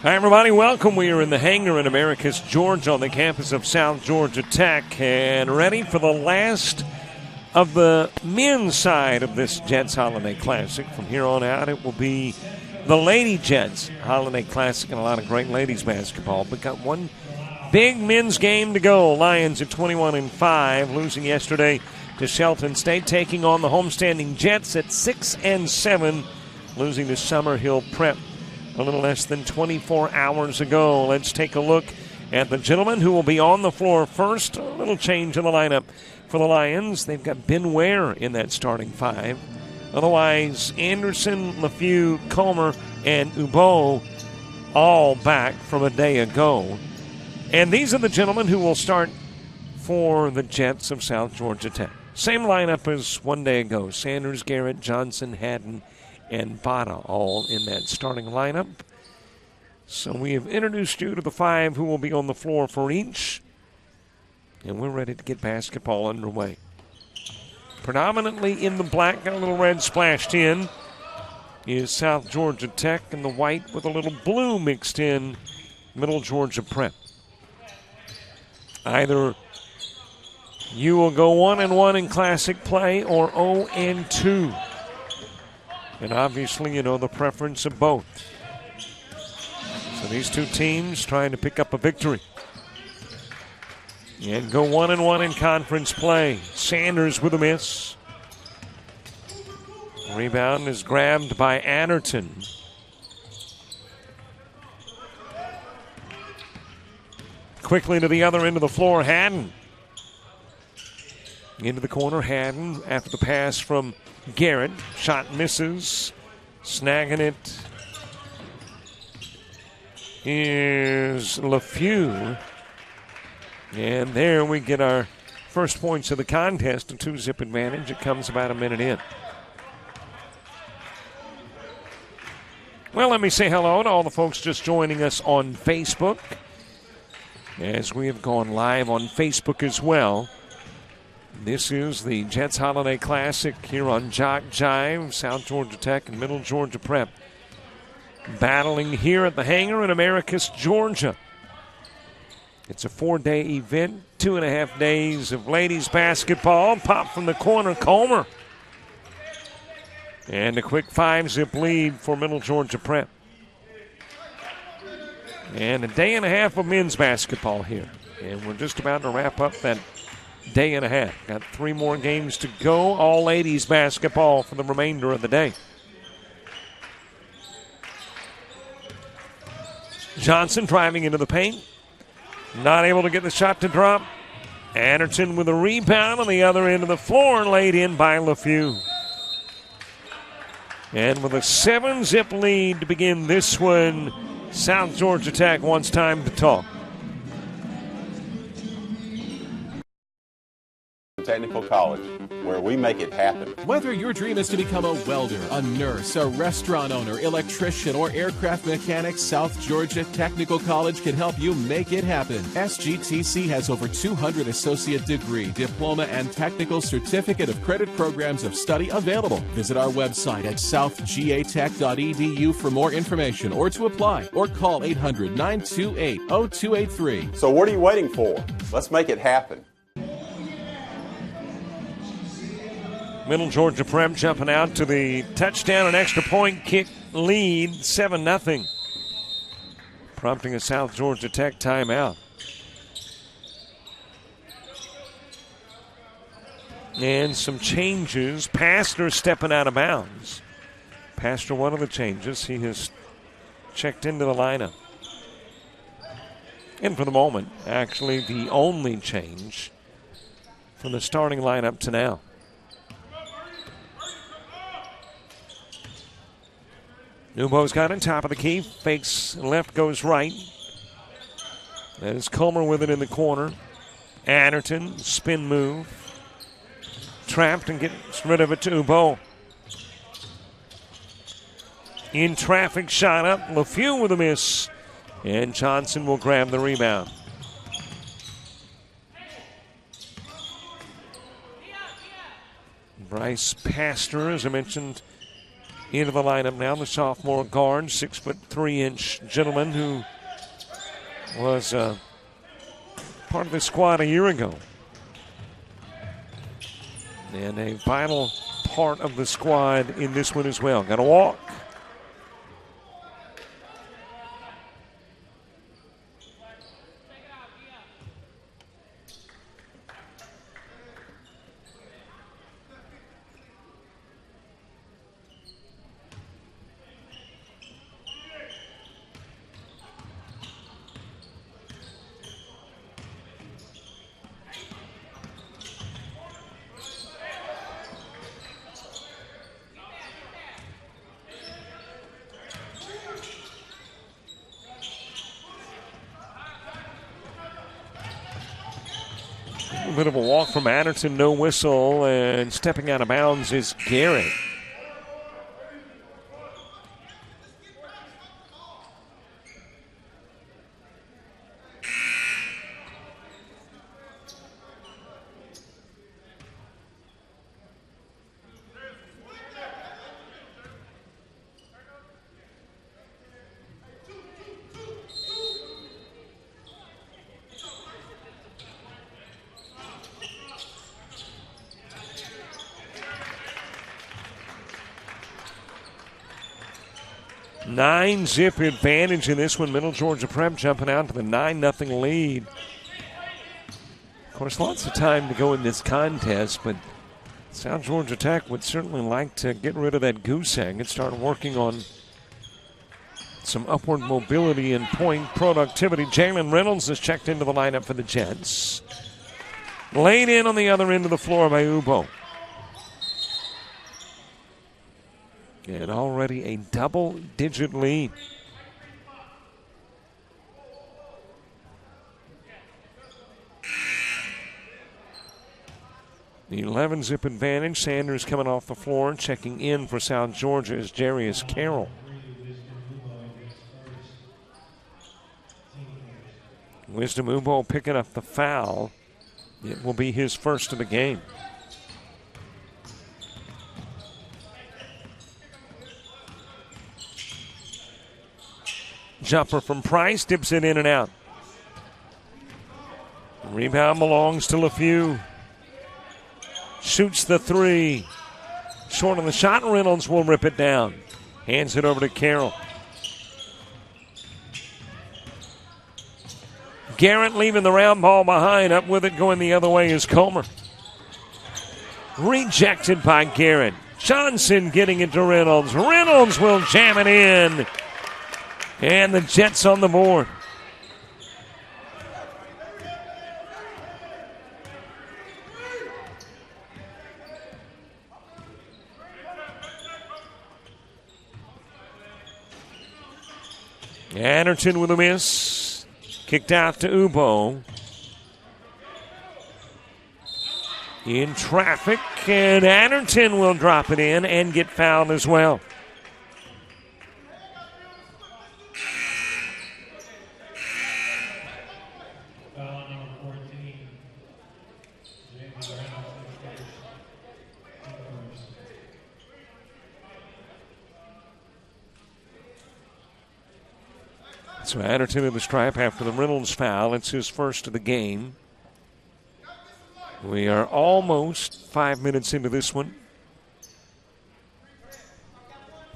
Hi, everybody. Welcome. We are in the hangar in Americus, Georgia, on the campus of South Georgia Tech, and ready for the last of the men's side of this Jets Holiday Classic. From here on out, it will be the Lady Jets Holiday Classic and a lot of great ladies basketball. But got one big men's game to go. Lions at 21-5, losing yesterday to Shelton State, taking on the homestanding Jets at 6-7, losing to Summerhill Prep a little less than 24 hours ago. Let's take a look at the gentlemen who will be on the floor first. A little change in the lineup for the Lions. They've got Ben Ware in that starting five. Otherwise, Anderson, LeFew, Comer, and Ubo all back from a day ago. And these are the gentlemen who will start for the Jets of South Georgia Tech. Same lineup as one day ago. Sanders, Garrett, Johnson, Haddon, and Bada all in that starting lineup. So we have introduced you to the five who will be on the floor for each. And we're ready to get basketball underway. Predominantly in the black, got a little red splashed in, is South Georgia Tech, and the white with a little blue mixed in, Middle Georgia Prep. Either you will go 1-1 in classic play or 0-2. And obviously, you know the preference of both. So these two teams trying to pick up a victory and go 1-1 in conference play. Sanders with a miss. Rebound is grabbed by Adderton. Quickly to the other end of the floor, Haddon. Into the corner, Haddon after the pass from Garrett. Shot misses. Snagging it is LeFew. And there we get our first points of the contest, a 2-zip advantage. It comes about a minute in. Well, let me say hello to all the folks just joining us on Facebook, as we have gone live on Facebook as well. This is the Jets Holiday Classic here on Jock Jive, South Georgia Tech and Middle Georgia Prep. Battling here at the hangar in Americus, Georgia. It's a 4-day event, 2.5 days of ladies basketball. Pop from the corner, Comer. And a quick 5-zip lead for Middle Georgia Prep. And a day and a half of men's basketball here. And we're just about to wrap up that day and a half. Got 3 more games to go. All ladies basketball for the remainder of the day. Johnson driving into the paint. Not able to get the shot to drop. Anderson with a rebound on the other end of the floor, laid in by LeFew. And with a 7-zip lead to begin this one, South Georgia Tech wants time to talk. Technical College, where we make it happen. Whether your dream is to become a welder, a nurse, a restaurant owner, electrician, or aircraft mechanic, South Georgia Technical College can help you make it happen. SGTC has over 200 associate degree, diploma, and technical certificate of credit programs of study available. Visit our website at southgatech.edu for more information or to apply, or call 800-928-0283. So what are you waiting for? Let's make it happen. Middle Georgia Prep jumping out to the touchdown and extra point kick lead, 7-0. Prompting a South Georgia Tech timeout. And some changes. Pastor stepping out of bounds. Pastor, one of the changes. He has checked into the lineup. And for the moment, actually the only change from the starting lineup to now. Nubo's got it, top of the key. Fakes left, goes right. That is Comer with it in the corner. Adderton, spin move. Trapped and gets rid of it to Ubo. In traffic, shot up. LeFew with a miss. And Johnson will grab the rebound. Bryce Pastor, as I mentioned into the lineup now, the sophomore guard, 6'3" gentleman who was part of the squad a year ago. And a vital part of the squad in this one as well. Got to walk. A bit of a walk from Anderson, no whistle, and stepping out of bounds is Garrett. Nine-zip advantage in this one. Middle Georgia Prep jumping out to the 9-0 lead. Of course, lots of time to go in this contest, but South Georgia Tech would certainly like to get rid of that goose egg and start working on some upward mobility and point productivity. Jalen Reynolds is checked into the lineup for the Jets. Laid in on the other end of the floor by Ubo. And already a double-digit lead. The 11-zip advantage. Sanders coming off the floor. Checking in for South Georgia is Jarius Carroll. Wisdom Ubo picking up the foul. It will be his first of the game. Jumper from Price, dips it in and out. Rebound belongs to LeFew. Shoots the three. Short on the shot, Reynolds will rip it down. Hands it over to Carroll. Garrett leaving the round ball behind. Up with it going the other way is Comer. Rejected by Garrett. Johnson getting it to Reynolds. Reynolds will jam it in. And the Jets on the board. Anderton with a miss. Kicked out to Ubo. In traffic, and Anderton will drop it in and get fouled as well. So Anderton in the stripe after the Reynolds foul. It's his first of the game. We are almost 5 minutes into this one.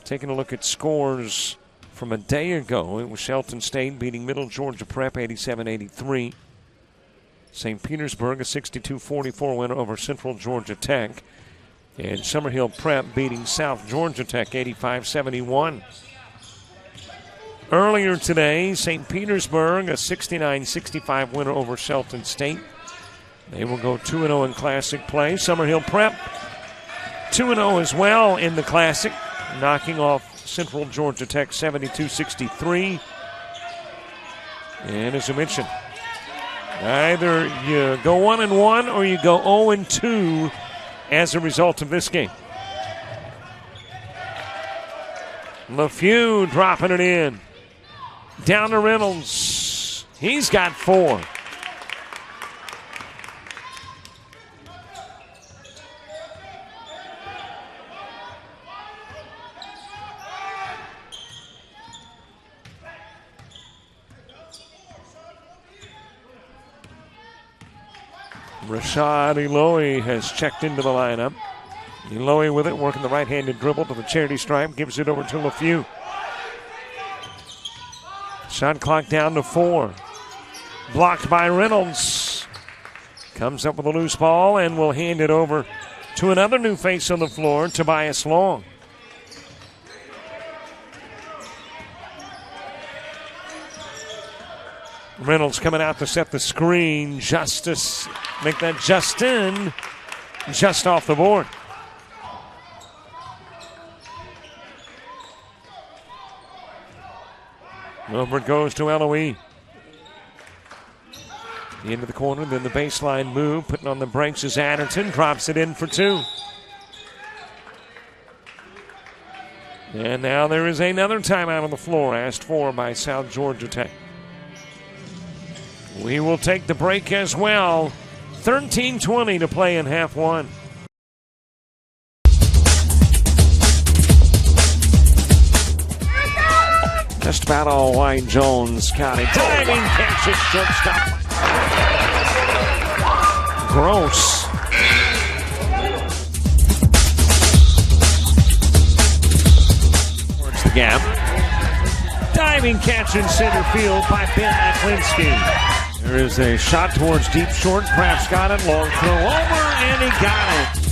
Taking a look at scores from a day ago. It was Shelton State beating Middle Georgia Prep 87-83. St. Petersburg a 62-44 win over Central Georgia Tech. And Summerhill Prep beating South Georgia Tech 85-71. Earlier today, St. Petersburg, a 69-65 winner over Shelton State. They will go 2-0 in Classic play. Summerhill Prep, 2-0 as well in the Classic, knocking off Central Georgia Tech 72-63. And as I mentioned, either you go 1-1 or you go 0-2 as a result of this game. LeFew dropping it in. Down to Reynolds. He's got 4. Rashad Eloy has checked into the lineup. Eloy with it, working the right-handed dribble to the charity stripe, gives it over to LeFew. Shot clock down to 4. Blocked by Reynolds. Comes up with a loose ball and will hand it over to another new face on the floor, Tobias Long. Reynolds coming out to set the screen. Justice, make that Justin just off the board. Over it goes to Eloy. Into the corner, then the baseline move. Putting on the brakes is Adderton. Drops it in for 2. And now there is another timeout on the floor, asked for by South Georgia Tech. We will take the break as well. 13:20 to play in half one. Just about all Wayne Jones County. Diving catch at shortstop. Gross. Towards the gap. Diving catch in center field by Ben Aklinski. There is a shot towards deep short. Crafts got it. Long throw over, and he got it.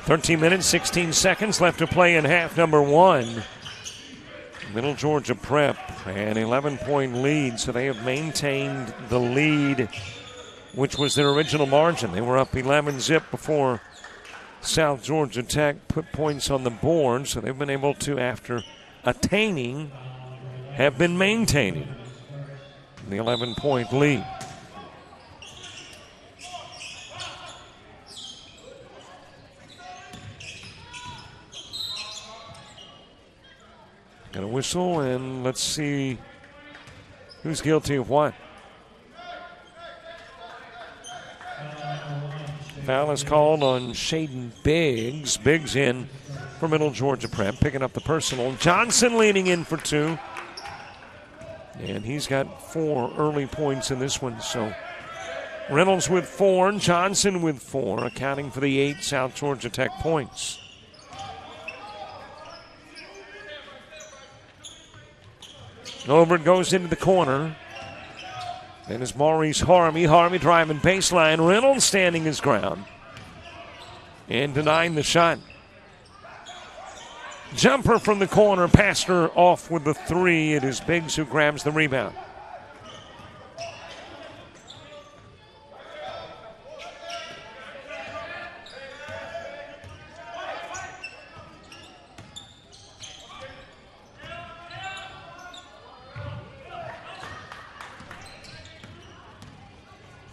"13 minutes, 16 seconds left to play in half number 1. Middle Georgia Prep, an 11-point lead, so they have maintained the lead, which was their original margin. They were up 11-zip before South Georgia Tech put points on the board, so they've been able to, after attaining, have been maintaining the 11-point lead. Got a whistle, and let's see who's guilty of what. Foul is called on Shaden Biggs. Biggs in for Middle Georgia Prep, picking up the personal. Johnson leading in for 2. And he's got 4 early points in this one. So Reynolds with 4, Johnson with 4, accounting for the 8 South Georgia Tech points. Over it goes into the corner. Then is Maurice Harvey. Harvey driving baseline. Reynolds standing his ground and denying the shot. Jumper from the corner. Pastor off with the 3. It is Biggs who grabs the rebound.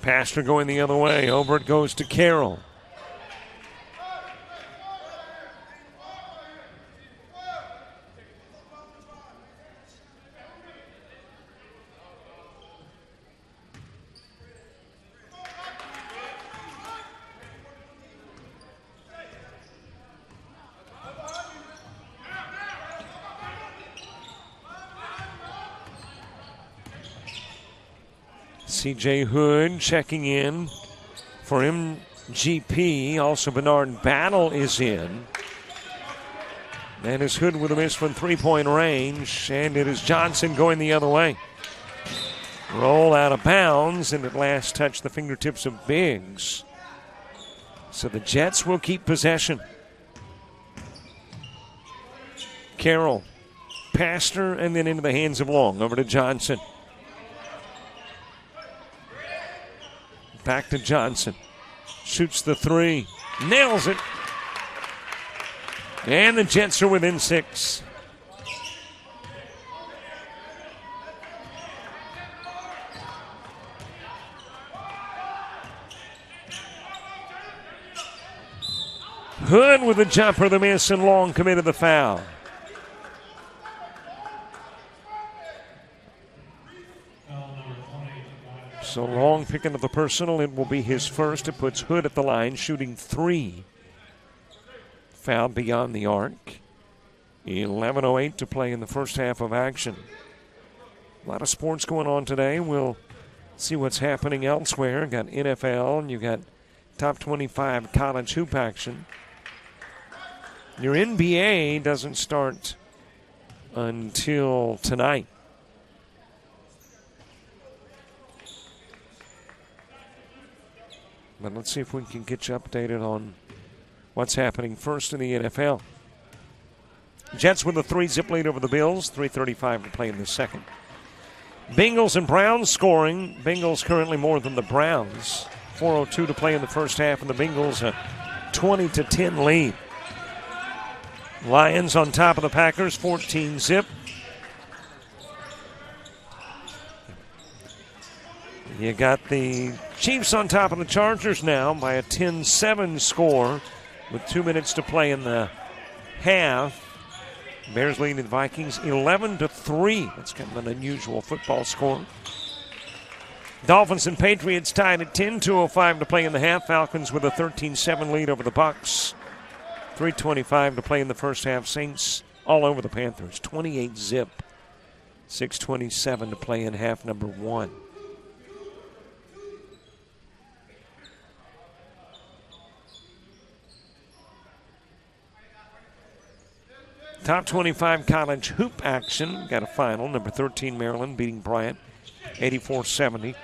Pastor going the other way. Over it goes to Carroll. C.J. Hood checking in for MGP. Also Bernard Battle is in. And is Hood with a miss from 3-point range. And it is Johnson going the other way. Roll out of bounds, and at last touch the fingertips of Biggs. So the Jets will keep possession. Carroll, Pastor, and then into the hands of Long. Over to Johnson. Back to Johnson. Shoots the 3. Nails it. And the Jets are within 6. Hood with a jumper, the miss, and Long committed the foul. So Long picking up the personal. It will be his first. It puts Hood at the line, shooting 3. Foul beyond the arc. 11:08 to play in the first half of action. A lot of sports going on today. We'll see what's happening elsewhere. Got NFL and you got top 25 college hoop action. Your NBA doesn't start until tonight. But let's see if we can get you updated on what's happening first in the NFL. Jets with a 3-zip lead over the Bills. 3:35 to play in the second. Bengals and Browns scoring. Bengals currently more than the Browns. 4:02 to play in the first half, and the Bengals a 20-10 lead. Lions on top of the Packers, 14-zip. You got the Chiefs on top of the Chargers now by a 10-7 score with 2 minutes to play in the half. Bears leading the Vikings 11-3. That's kind of an unusual football score. Dolphins and Patriots tied at 10, 2:05 to play in the half. Falcons with a 13-7 lead over the Bucs. 3:25 to play in the first half. Saints all over the Panthers, 28-zip. 6:27 to play in half number 1. Top 25 college hoop action. Got a final. Number 13 Maryland beating Bryant 84-70.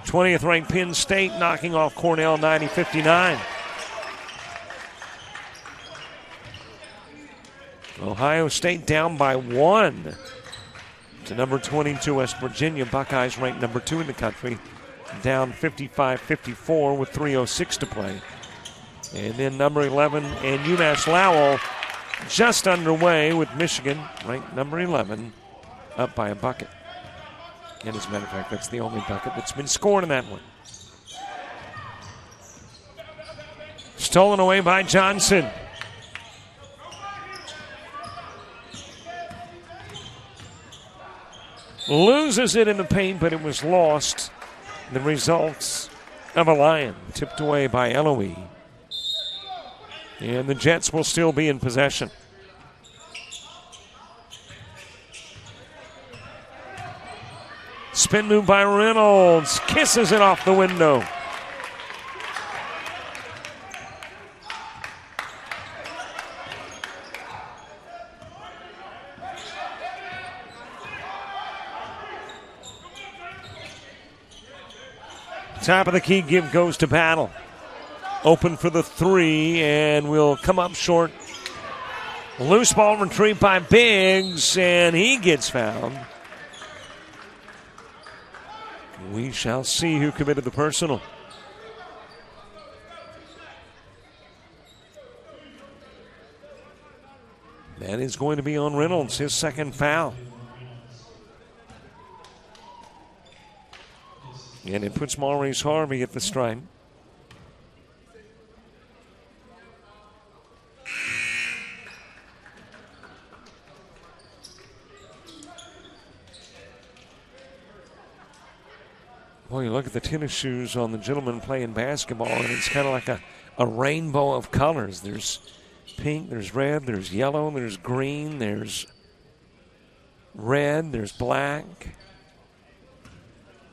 20th ranked Penn State knocking off Cornell 90-59. Ohio State down by 1 to number 22 West Virginia. Buckeyes ranked number 2 in the country, down 55-54 with 3:06 to play. And then number 11 and UMass Lowell just underway with Michigan, ranked number 11, up by a bucket. And as a matter of fact, that's the only bucket that's been scored in that one. Stolen away by Johnson. Loses it in the paint, but it was lost. The results of a Lion tipped away by Eloy. And the Jets will still be in possession. Spin move by Reynolds. Kisses it off the window. Top of the key give goes to Battle. Open for the 3 and will come up short. Loose ball retrieved by Biggs, and he gets fouled. We shall see who committed the personal. That is going to be on Reynolds, his second foul. And it puts Maurice Harvey at the stripe. Boy, you look at the tennis shoes on the gentleman playing basketball, and it's kind of like a rainbow of colors. There's pink, there's red, there's yellow, there's green, there's red, there's black.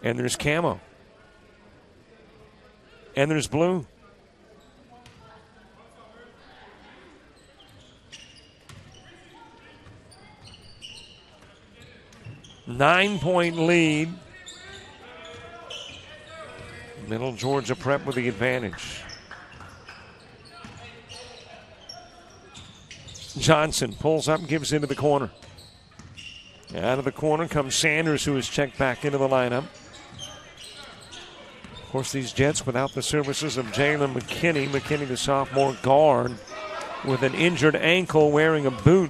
And there's camo. And there's blue. Nine-point lead. Middle Georgia Prep with the advantage. Johnson pulls up and gives into the corner. Out of the corner comes Sanders, who is checked back into the lineup. Of course, these Jets without the services of Jalen McKinney. McKinney, the sophomore guard, with an injured ankle wearing a boot.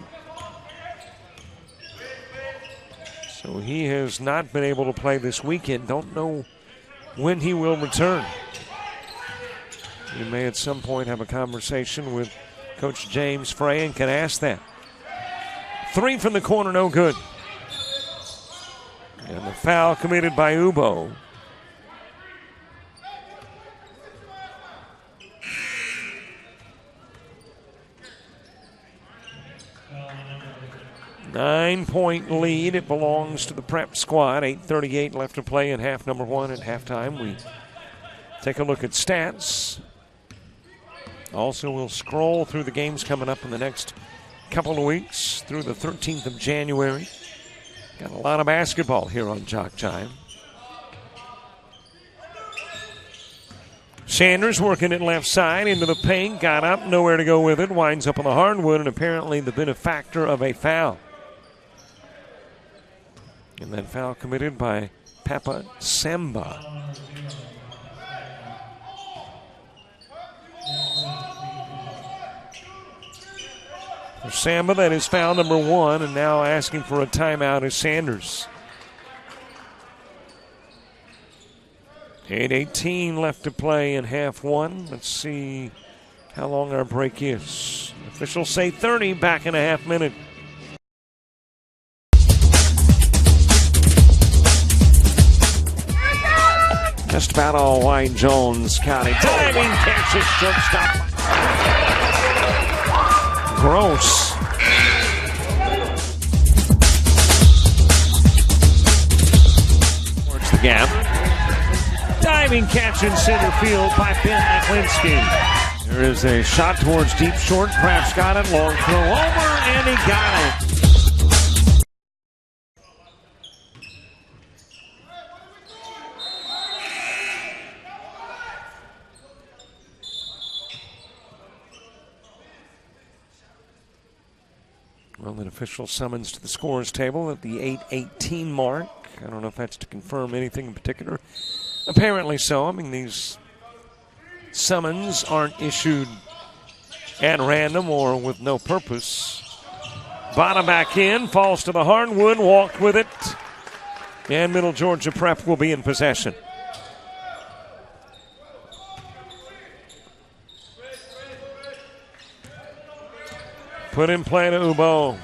So he has not been able to play this weekend. Don't know when he will return. You may at some point have a conversation with Coach James Frey and can ask that. 3 from the corner, no good. And the foul committed by Ubo. 9-point lead. It belongs to the prep squad. 8:38 left to play in half number one. At halftime, we take a look at stats. Also, we'll scroll through the games coming up in the next couple of weeks through the 13th of January. Got a lot of basketball here on Jock Jive. Sanders working it left side into the paint. Got up, nowhere to go with it. Winds up on the hardwood, and apparently the benefactor of a foul. And that foul committed by Papa Samba. For Samba, that is foul number one, and now asking for a timeout is Sanders. 8:18 left to play in half one. Let's see how long our break is. Officials say 30, back in a half minute. Just about all White Jones County. Diving catch it, shortstop. Gross. Towards the gap. Diving catch in center field by Ben Aklinski. There is a shot towards deep short. Kraft's got it. Long throw over, and he got it. Well, an official summons to the scores table at the 8:18 mark. I don't know if that's to confirm anything in particular. Apparently so. I mean, these summons aren't issued at random or with no purpose. Bottom back in, falls to the hardwood, walked with it, and Middle Georgia Prep will be in possession. Put in play to Ubo.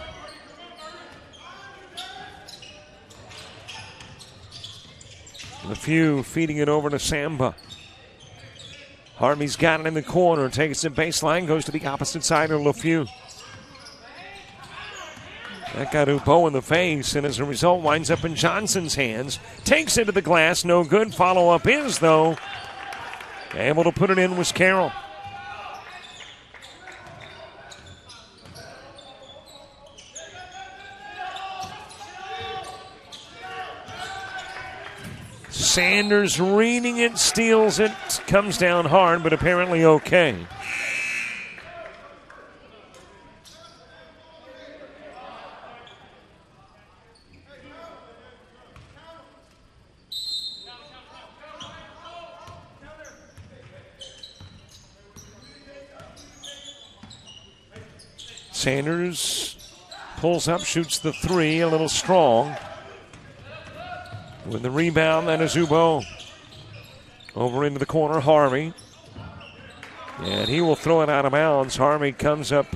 LeFew feeding it over to Samba. Harvey's got it in the corner, takes it baseline, goes to the opposite side of LeFew. That got Ubo in the face, and as a result winds up in Johnson's hands. Takes it to the glass, no good. Follow-up is, though. Able to put it in was Carroll. Sanders reading it, steals it, comes down hard, but apparently okay. Sanders pulls up, shoots the three, a little strong. With the rebound, that is Ubo. Over into the corner, Harvey. And he will throw it out of bounds. Harvey comes up.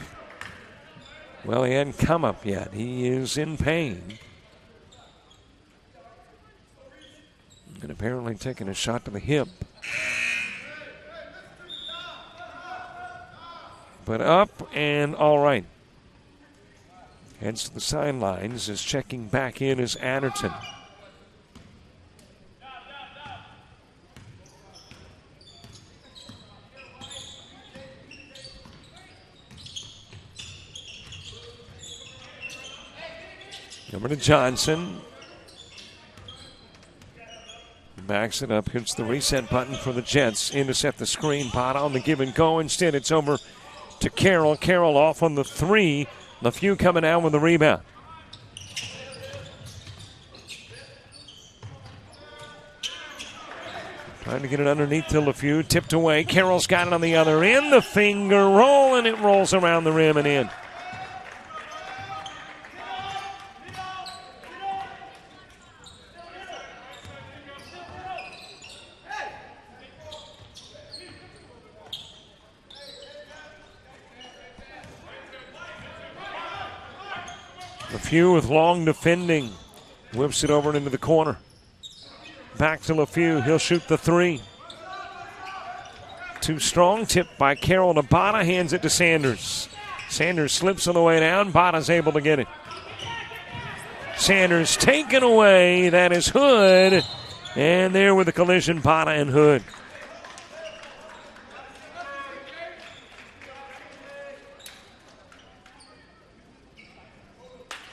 Well, he hadn't come up yet. He is in pain. And apparently taking a shot to the hip. But up and all right. Heads to the sidelines. Is checking back in is Adderton. Number to Johnson. Backs it up, hits the reset button for the Jets. Intercept the screen, pot on the give and go. Instead, it's over to Carroll. Carroll off on the three. LeFew coming out with the rebound. Trying to get it underneath to LeFew. Tipped away. Carroll's got it on the other end. The finger roll, and it rolls around the rim and in. LeFew with long defending. Whips it over into the corner. Back to LeFew. He'll shoot the three. Too strong. Tipped by Carroll to Bata. Hands it to Sanders. Sanders slips on the way down. Bata's able to get it. Sanders taken away. That is Hood. And there with the collision, Bada and Hood.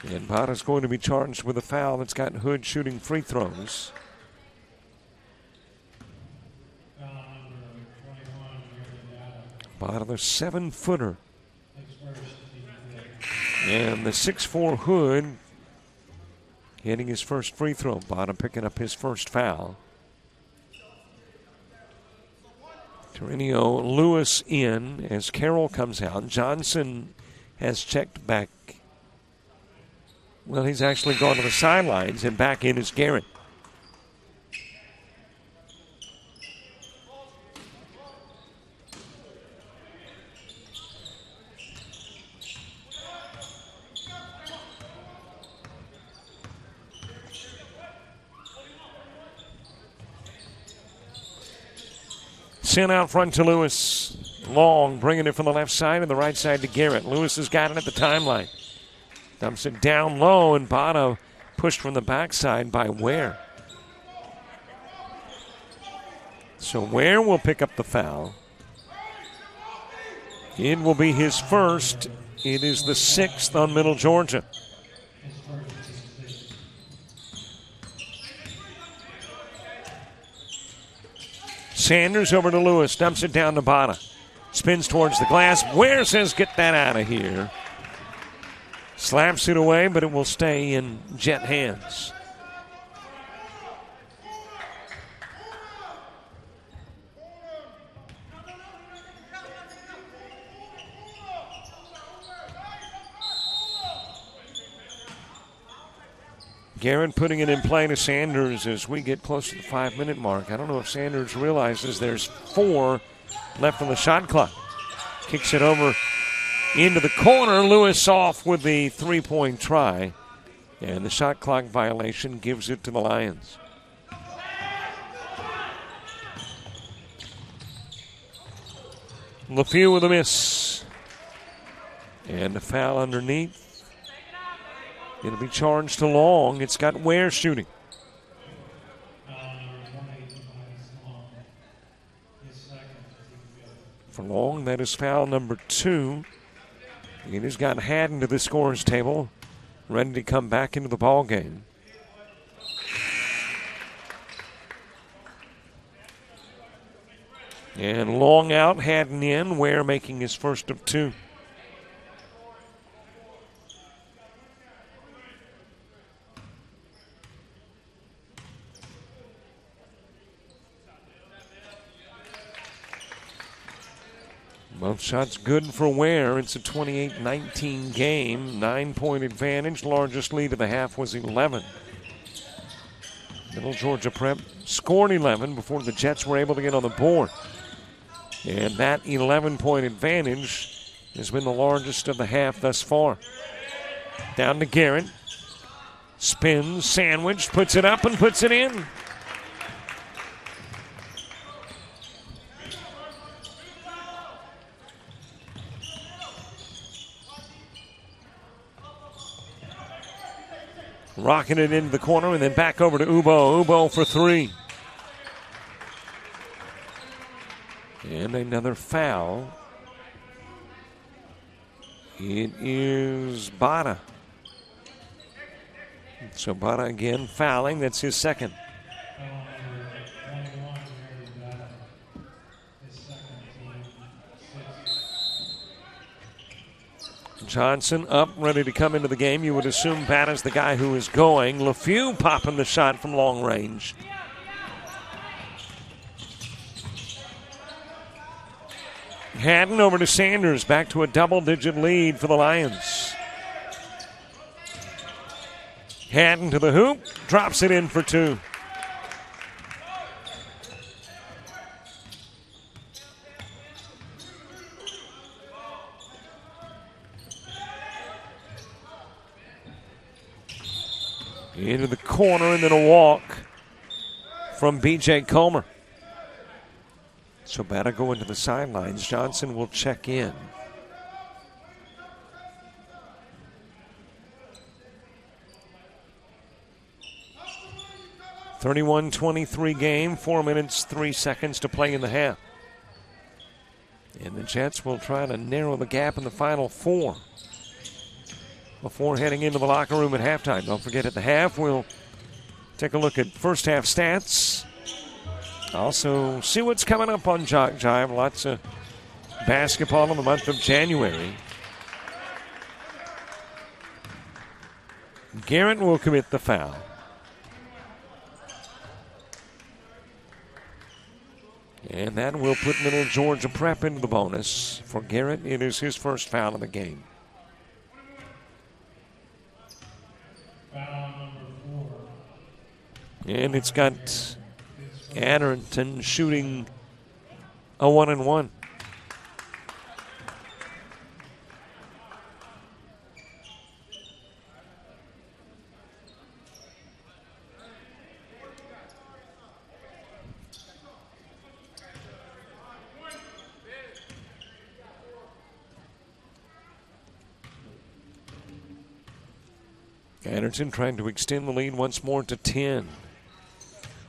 And Bada's going to be charged with a foul that's got Hood shooting free throws. Bada, the 7-footer. And the 6'4" Hood hitting his first free throw. Bada picking up his first foul. Torino Lewis in as Carroll comes out. Johnson has checked back. Well, he's actually gone to the sidelines, and back in is Garrett. Sent out front to Lewis. Long bringing it from the left side and the right side to Garrett. Lewis has got it at the timeline. Dumps it down low, and Bada pushed from the backside by Ware. So Ware will pick up the foul. It will be his first. It is the 6th on Middle Georgia. Sanders over to Lewis, dumps it down to Bada. Spins towards the glass. Ware says, get that out of here. Slaps it away, but it will stay in Jet hands. Garrett putting it in play to Sanders as we get close to the 5-minute mark. I don't know if Sanders realizes there's 4 left on the shot clock. Kicks it over into the corner. Lewis off with the 3-point try. And the shot clock violation gives it to the Lions. LeFew with a miss. And a foul underneath. It'll be charged to Long. It's got Ware shooting. For Long, that is foul number 2. It has got Haddon to the scorer's table, ready to come back into the ball game. And Long out, Haddon in. Ware making his first of 2. Both shots good for Ware. It's a 28-19 game. 9-point advantage. Largest lead of the half was 11. Middle Georgia Prep scored 11 before the Jets were able to get on the board. And that 11-point advantage has been the largest of the half thus far. Down to Garrett. Spins, sandwich, puts it up and puts it in. Rocking it into the corner and then back over to Ubo. Ubo for 3. And another foul. It is Bada. So Bada again fouling. That's his second. Johnson up, ready to come into the game. You would assume Bada's the guy who is going. LeFew popping the shot from long range. Haddon over to Sanders. Back to a double-digit lead for the Lions. Haddon to the hoop. Drops it in for 2. Into the corner and then a walk from B.J. Comer. So Bada go into the sidelines. Johnson will check in. 31-23 game, 4 minutes, 3 seconds to play in the half. And the Jets will try to narrow the gap in the final 4 before heading into the locker room at halftime. Don't forget, at the half, we'll take a look at first half stats. Also, see what's coming up on Jock Jive. Lots of basketball in the month of January. Garrett will commit the foul. And that will put Middle Georgia Prep into the bonus. For Garrett, it is his first foul of the game. Foul number 4. And it's got Adderton shooting a 1-and-1. Adderton trying to extend the lead once more to 10.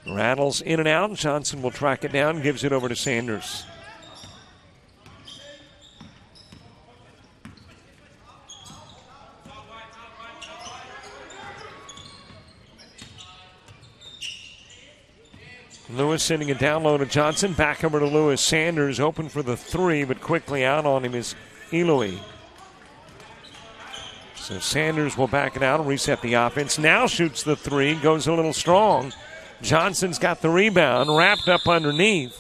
Rattles in and out. Johnson will track it down, gives it over to Sanders. Lewis sending a down low to Johnson. Back over to Lewis. Sanders open for the 3, but quickly out on him is Eloy. So Sanders will back it out and reset the offense. Now shoots the 3, goes a little strong. Johnson's got the rebound, wrapped up underneath.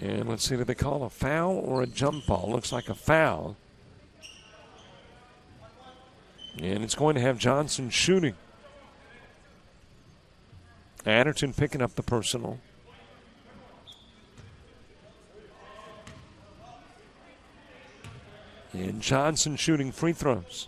And let's see, did they call a foul or a jump ball? Looks like a foul. And it's going to have Johnson shooting. Adderton picking up the personal. And Johnson shooting free throws.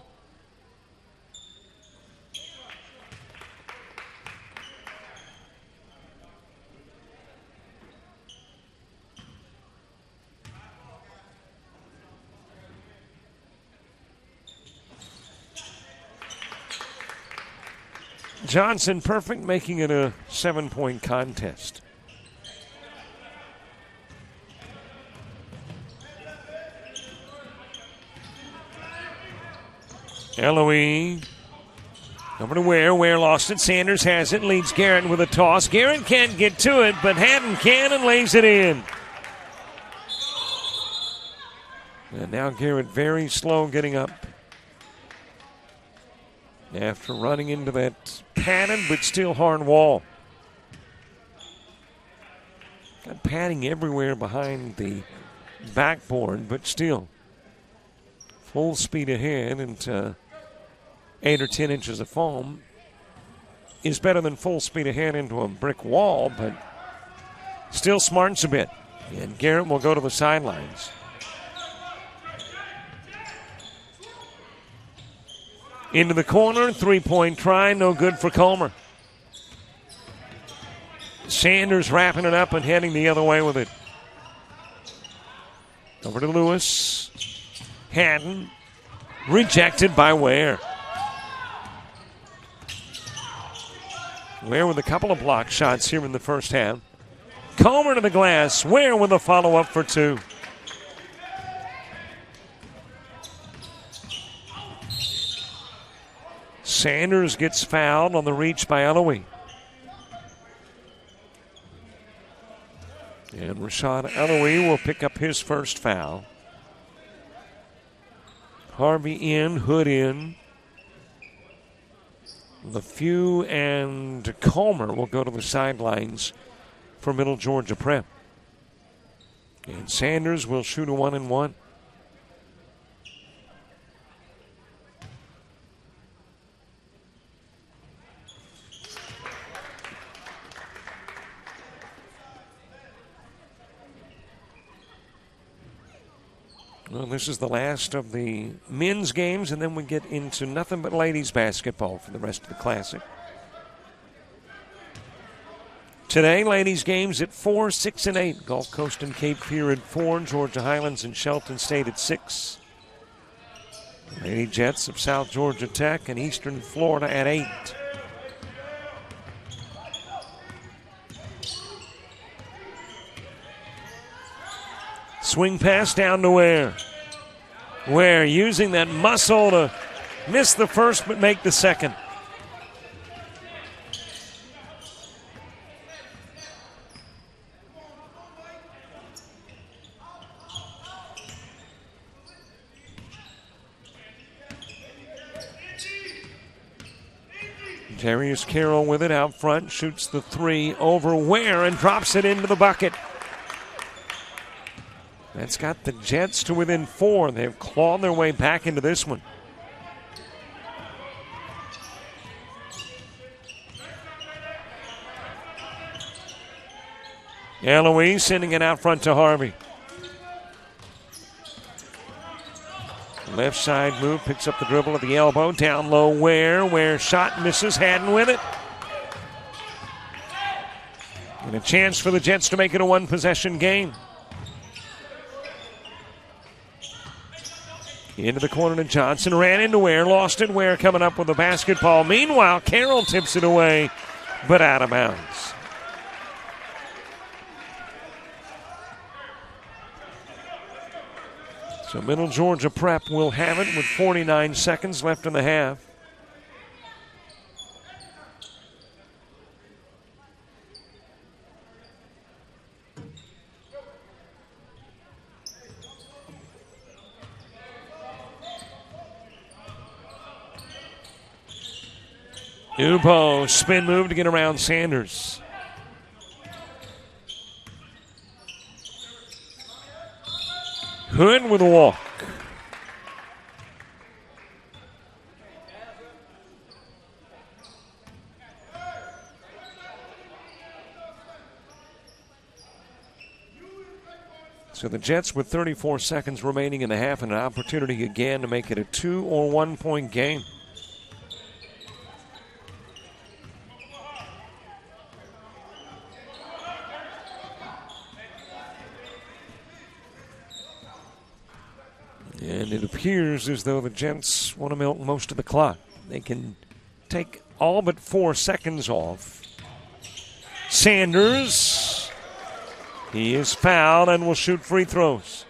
Johnson perfect, making it a 7-point contest. Eloy over to Ware. Ware lost it. Sanders has it. Leads Garrett with a toss. Garrett can't get to it, but Haddon can and lays it in. And now Garrett very slow getting up after running into that padded but still hard wall. Got padding everywhere behind the backboard, but still full speed ahead, and 8 or 10 inches of foam is better than full speed ahead into a brick wall, but still smarts a bit. And Garrett will go to the sidelines. Into the corner, 3-point try, no good for Comer. Sanders wrapping it up and heading the other way with it. Over to Lewis. Haddon rejected by Ware. Ware with a couple of block shots here in the first half. Comer to the glass. Ware with a follow-up for 2. Sanders gets fouled on the reach by Eloy. And Rashad Eloy will pick up his first foul. Harvey in, Hood in. LeFew and Comer will go to the sidelines for Middle Georgia Prep. And Sanders will shoot a 1-and-1. Well, this is the last of the men's games, and then we get into nothing but ladies basketball for the rest of the Classic. Today, ladies games at 4, 6, and 8. Gulf Coast and Cape Fear at 4. Georgia Highlands and Shelton State at 6. Lady Jets of South Georgia Tech and Eastern Florida at 8. Swing pass down to Ware. Ware using that muscle to miss the first but make the second. Darius Carroll with it out front, shoots the three over Ware and drops it into the bucket. That's got the Jets to within 4. They've clawed their way back into this one. Eloise sending it out front to Harvey. Left side move, picks up the dribble at the elbow, down low Ware shot misses, Haddon with it. And a chance for the Jets to make it a one-possession game. Into the corner to Johnson, ran into Ware, lost it. Ware coming up with a basketball. Meanwhile, Carroll tips it away, but out of bounds. So Middle Georgia Prep will have it with 49 seconds left in the half. Ubo, spin move to get around Sanders. Hood with a walk. So the Jets with 34 seconds remaining in the half and an opportunity again to make it a 2 or 1 point game. And it appears as though the Jets want to milk most of the clock. They can take all but 4 seconds off. Sanders, he is fouled and will shoot free throws.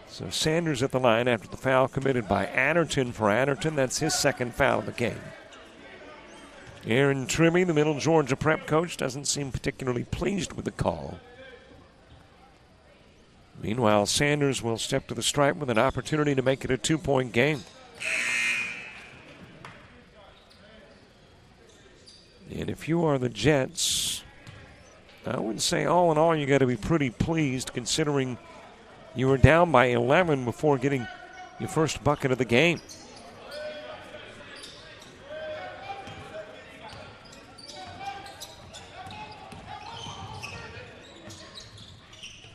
So Sanders at the line after the foul committed by Adderton for Adderton. That's his second foul of the game. Aaron Trimmy, the Middle Georgia Prep coach, doesn't seem particularly pleased with the call. Meanwhile, Sanders will step to the stripe with an opportunity to make it a 2-point game. And if you are the Jets, I would say all in all you got to be pretty pleased considering you were down by 11 before getting your first bucket of the game.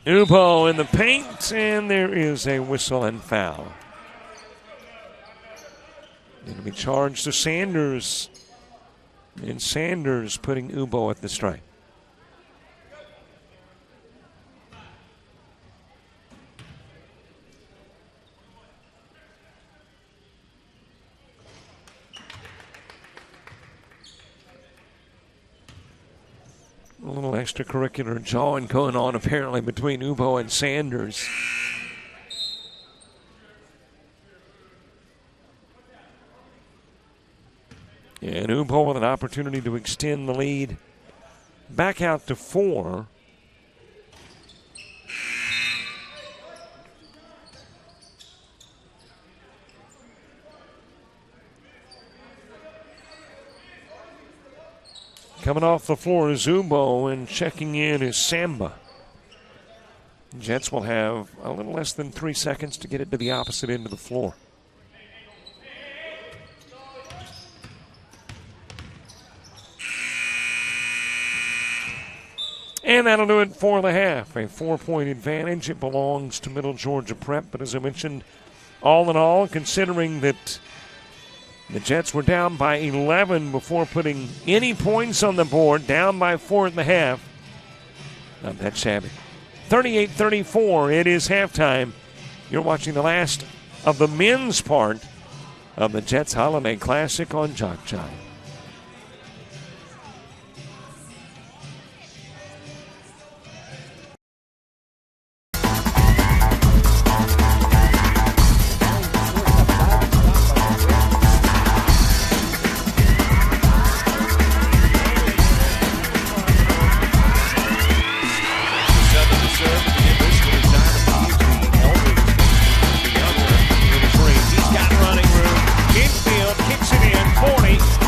Ubo in the paint, and there is a whistle and foul. It'll be charged to Sanders, and Sanders putting Ubo at the stripe. A little extracurricular jawing going on apparently between Ubo and Sanders. And Ubo with an opportunity to extend the lead back out to 4. Coming off the floor is Ubo, and checking in is Samba. Jets will have a little less than 3 seconds to get it to the opposite end of the floor. And that'll do it for the half. A 4-point advantage. It belongs to Middle Georgia Prep. But as I mentioned, all in all, considering that The Jets were down by 11 before putting any points on the board, down by 4 at the half. Not that shabby. 38-34, it is halftime. You're watching the last of the men's part of the Jets Holiday Classic on Jock Jive.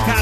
Got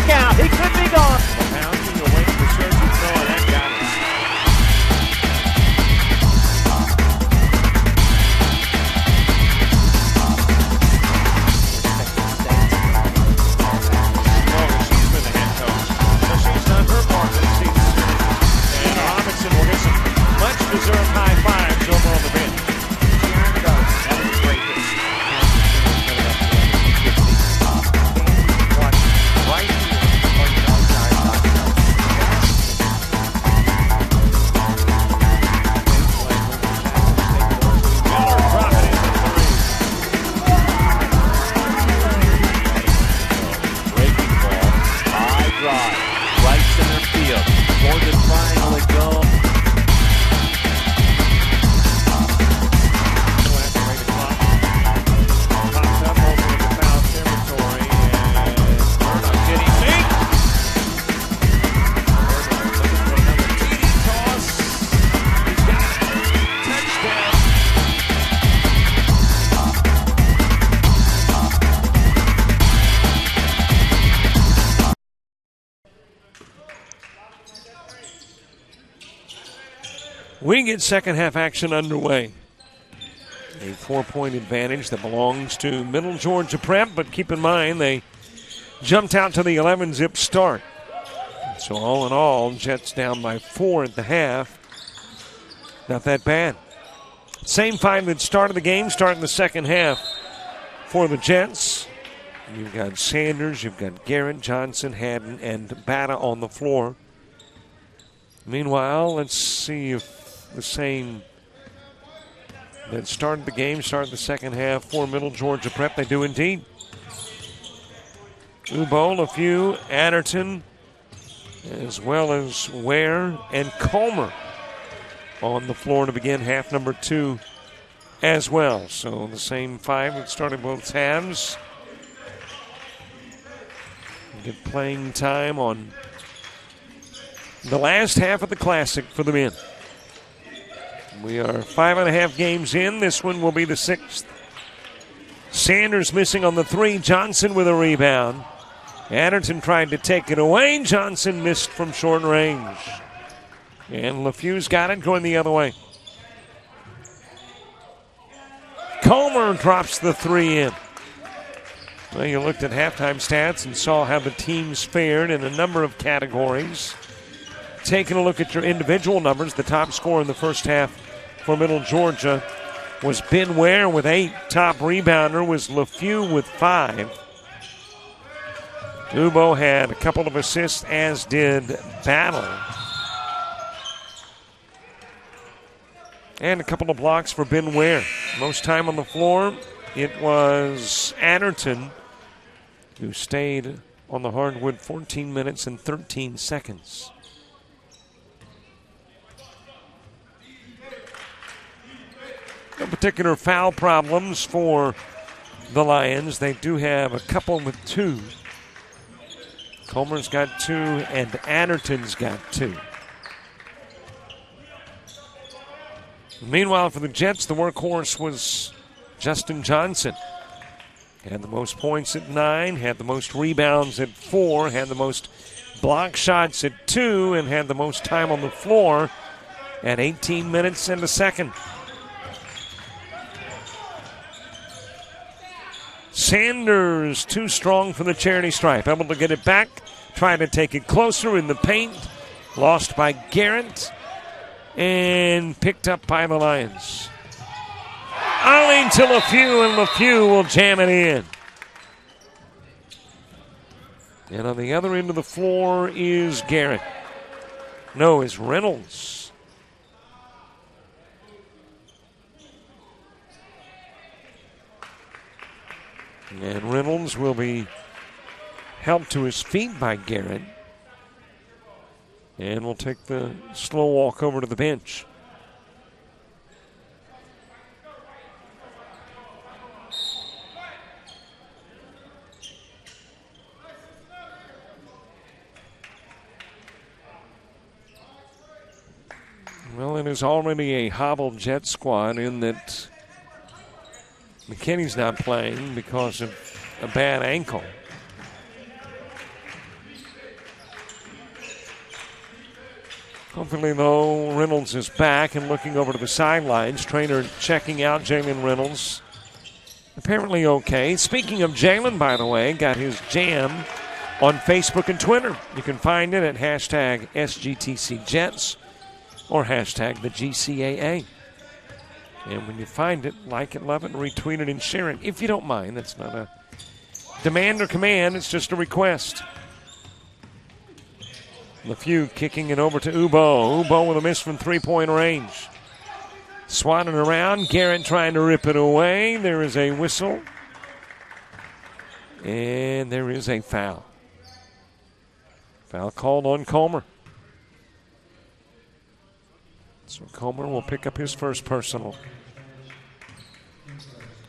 Look out, he could be gone. Pounding away from the surgeon. No, that got it. She's been the head coach. So she's done her part of the season. And Robinson will get some much-deserved high fives over on the bench. That was a great hit. Right here. Miller dropping in the three. Breaking ball. High drive. Right center field. Toward the triangle it goes. Popped up over in the foul territory, and Murdoch did he make? Murdoch looking for another TD toss. He's got it. Touchdown. We get second half action underway. A 4-point advantage that belongs to Middle Georgia Prep, but keep in mind they jumped out to the 11-zip start. So all in all, Jets down by 4 at the half. Not that bad. Same five that started the game, starting the second half for the Jets. You've got Sanders, you've got Garrett, Johnson, Haddon, and Bata on the floor. Meanwhile, let's see if the same that started the game, started the second half for Middle Georgia Prep. They do indeed. Ubo, LaFew, Adderton, as well as Ware and Comer on the floor to begin half number 2 as well. So the same five that started both halves. Get playing time on the last half of the Classic for the men. We are 5.5 games in. This one will be the 6th. Sanders missing on the 3. Johnson with a rebound. Adderton tried to take it away. Johnson missed from short range. And LaFew's got it going the other way. Comer drops the 3 in. Well, you looked at halftime stats and saw how the teams fared in a number of categories. Taking a look at your individual numbers, the top scorer in the first half for Middle Georgia was Ben Ware with 8. Top rebounder was LaFew with 5. Ubo had a couple of assists, as did Battle. And a couple of blocks for Ben Ware. Most time on the floor, it was Adderton who stayed on the hardwood 14 minutes and 13 seconds. No particular foul problems for the Lions. They do have a couple with 2. Comer's got 2 and Adderton's got 2. Meanwhile, for the Jets, the workhorse was Justin Johnson. Had the most points at 9, had the most rebounds at 4, had the most block shots at 2, and had the most time on the floor at 18 minutes and a second. Sanders too strong for the charity stripe. Able to get it back. Trying to take it closer in the paint. Lost by Garrett. And picked up by the Lions. Owing to LaFew, and LaFew will jam it in. And on the other end of the floor is Garrett. No, is Reynolds. And Reynolds will be helped to his feet by Garrett. And will take the slow walk over to the bench. Well, it is already a hobbled Jet squad in that McKinney's not playing because of a bad ankle. Hopefully, though, Reynolds is back and looking over to the sidelines. Trainer checking out Jalen Reynolds. Apparently okay. Speaking of Jalen, by the way, got his jam on Facebook and Twitter. You can find it at hashtag SGTCJets or hashtag the GCAA. And when you find it, like it, love it, and retweet it and share it. If you don't mind, that's not a demand or command, it's just a request. LeFew kicking it over to Ubo. Ubo with a miss from three-point range. Swatting around. Garrett trying to rip it away. There is a whistle. And there is a foul. Foul called on Comer. So Comer will pick up his first personal.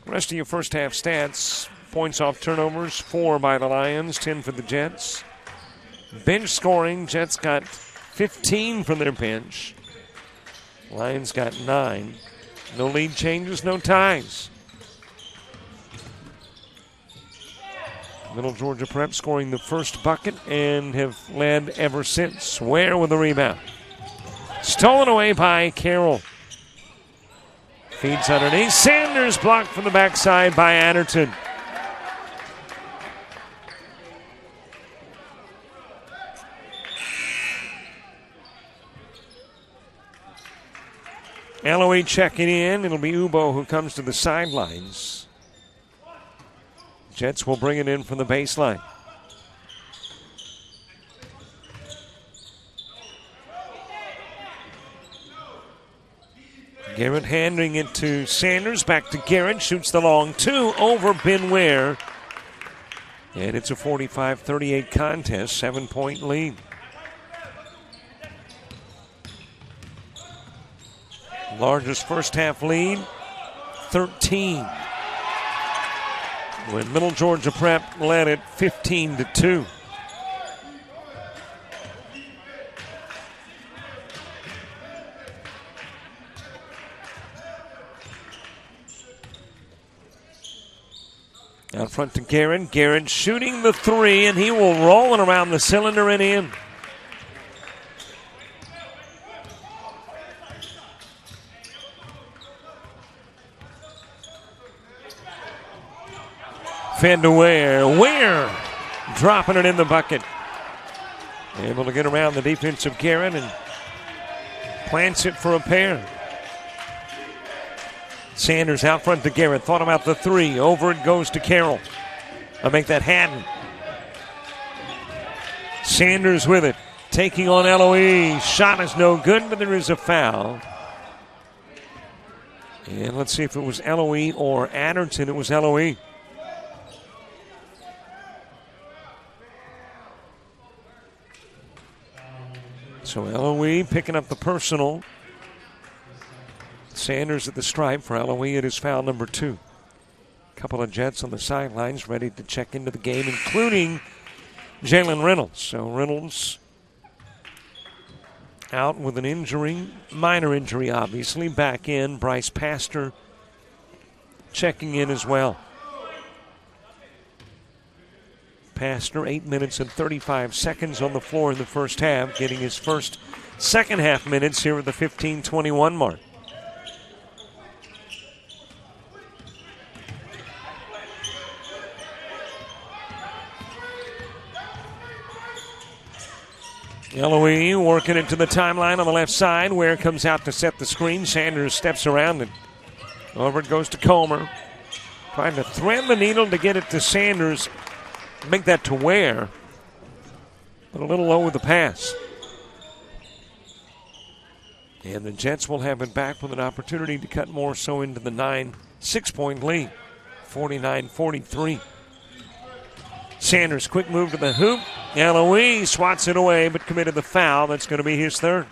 Rest of your first half stats. Points off turnovers, 4 by the Lions, 10 for the Jets. Bench scoring, Jets got 15 from their bench. Lions got 9. No lead changes, no ties. Middle Georgia Prep scoring the first bucket and have led ever since. Ware with the rebound. Stolen away by Carroll. Feeds underneath. Sanders blocked from the backside by Adderton. Eloy checking in. It'll be Ubo who comes to the sidelines. Jets will bring it in from the baseline. Garrett handing it to Sanders. Back to Garrett. Shoots the long two over Ben Ware. And it's a 45-38 contest. 7-point lead. Largest first half lead, 13. When Middle Georgia Prep led it 15-2. Out front to Garrett. Garrett shooting the three, and he will roll it around the cylinder and in. Fend to Ware. Ware dropping it in the bucket. Able to get around the defensive Garrett and plants it for a pair. Sanders out front to Garrett. Thought about the three. Over it goes to Carroll. I'll make that Haddon. Sanders with it. Taking on Eloy. Shot is no good, but there is a foul. And let's see if it was Eloy or Adderton. It was Eloy. So Eloy picking up the personal. Sanders at the stripe for Eloy. It is foul number 2. A couple of Jets on the sidelines ready to check into the game, including Jalen Reynolds. So Reynolds out with an injury, minor injury obviously. Back in, Bryce Pastor checking in as well. Pastor, 8 minutes and 35 seconds on the floor in the first half, getting his first second half minutes here at the 15-21 mark. Eloy working it to the timeline on the left side. Ware comes out to set the screen. Sanders steps around and over it goes to Comer. Trying to thread the needle to get it to Sanders. Make that to Ware, but a little low with the pass. And the Jets will have it back with an opportunity to cut more so into the 6-point lead, 49-43. Sanders, quick move to the hoop. Eloy swats it away, but committed the foul. That's going to be his third.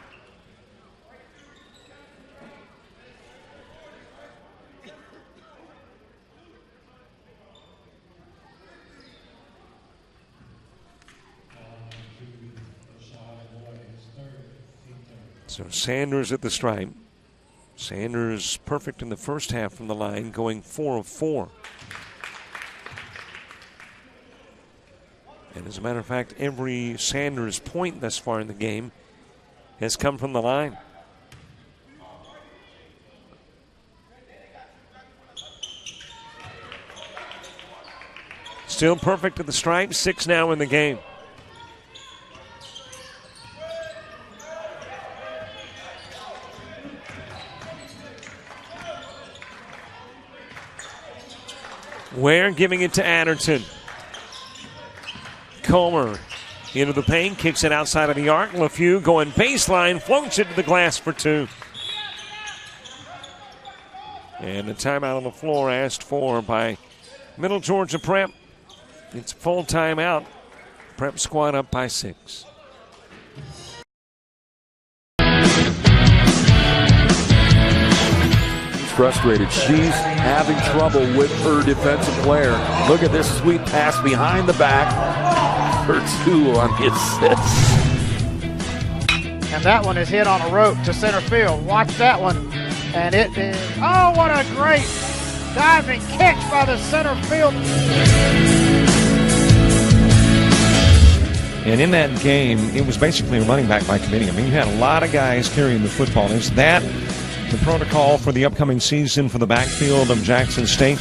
So Sanders at the stripe. Sanders perfect in the first half from the line, going 4 of 4. And as a matter of fact, every Sanders point thus far in the game has come from the line. Still perfect at the stripe, 6 now in the game. Ware giving it to Adderton. Comer into the paint, kicks it outside of the arc. LeFew going baseline, floats it to the glass for 2. And a timeout on the floor asked for by Middle Georgia Prep. It's full timeout. Prep squad up by 6. Frustrated. She's having trouble with her defensive player. Look at this sweet pass behind the back for 2 on the assist. And that one is hit on a rope to center field. Watch that one. And it is, oh, what a great diving catch by the center field. And in that game, it was basically a running back by committee. I mean, you had a lot of guys carrying the football. Is that the protocol for the upcoming season for the backfield of Jackson State?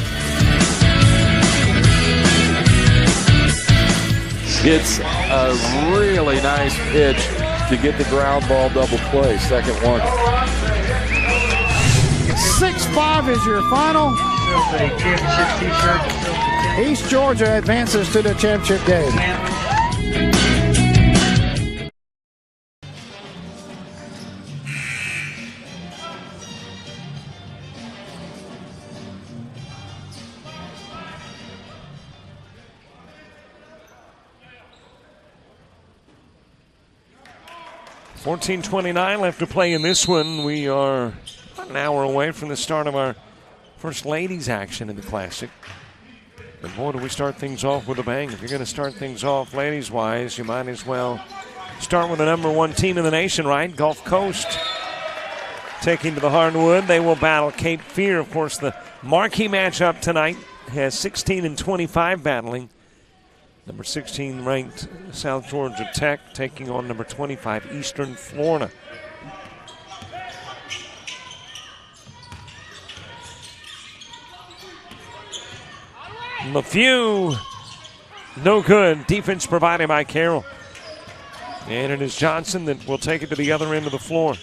It's a really nice pitch to get the ground ball double play. Second one. 6-5 is your final. East Georgia advances to the championship game. $14:29 left to play in this one. We are about an hour away from the start of our first ladies action in the Classic. But boy, do we start things off with a bang. If you're going to start things off ladies-wise, you might as well start with the number 1 team in the nation, right? Gulf Coast taking to the hardwood. They will battle Cape Fear. Of course, the marquee matchup tonight has 16 and 25 battling. Number 16 ranked South Georgia Tech taking on number 25 Eastern Florida. LeFew, no good. Defense provided by Carroll. And it is Johnson that will take it to the other end of the floor.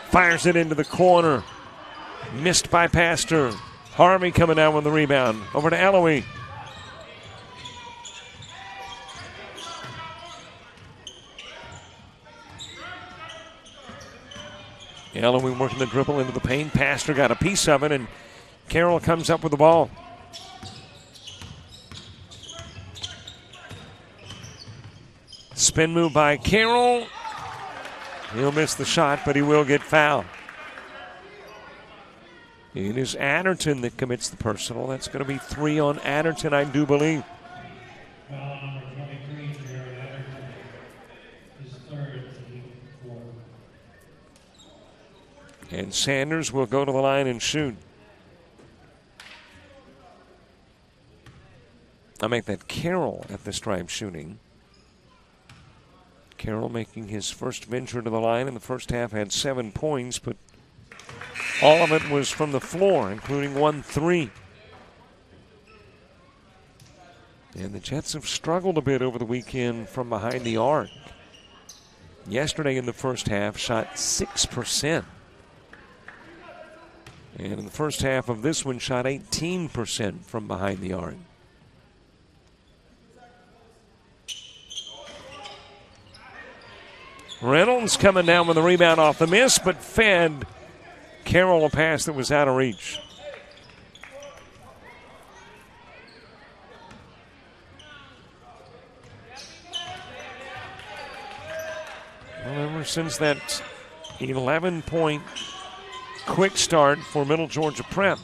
Fires it into the corner. Missed by Pastor. Harvey coming down with the rebound. Over to Eloy. Eloy working the dribble into the paint. Pastor got a piece of it, and Carroll comes up with the ball. Spin move by Carroll. He'll miss the shot, but he will get fouled. It is Adderton that commits the personal. That's going to be 3 on Adderton, I do believe. Foul number 23, Jared Adderton, his 3rd in the quarter. And Sanders will go to the line and shoot. I make that Carroll at the stripe shooting. Carroll making his first venture to the line in the first half, had 7 points, but all of it was from the floor, including 1 3. And the Jets have struggled a bit over the weekend from behind the arc. Yesterday in the first half, shot 6%. And in the first half of this one, shot 18% from behind the arc. Reynolds coming down with a rebound off the miss, but fed Carroll a pass that was out of reach. Well, ever since that 11-point quick start for Middle Georgia Prep,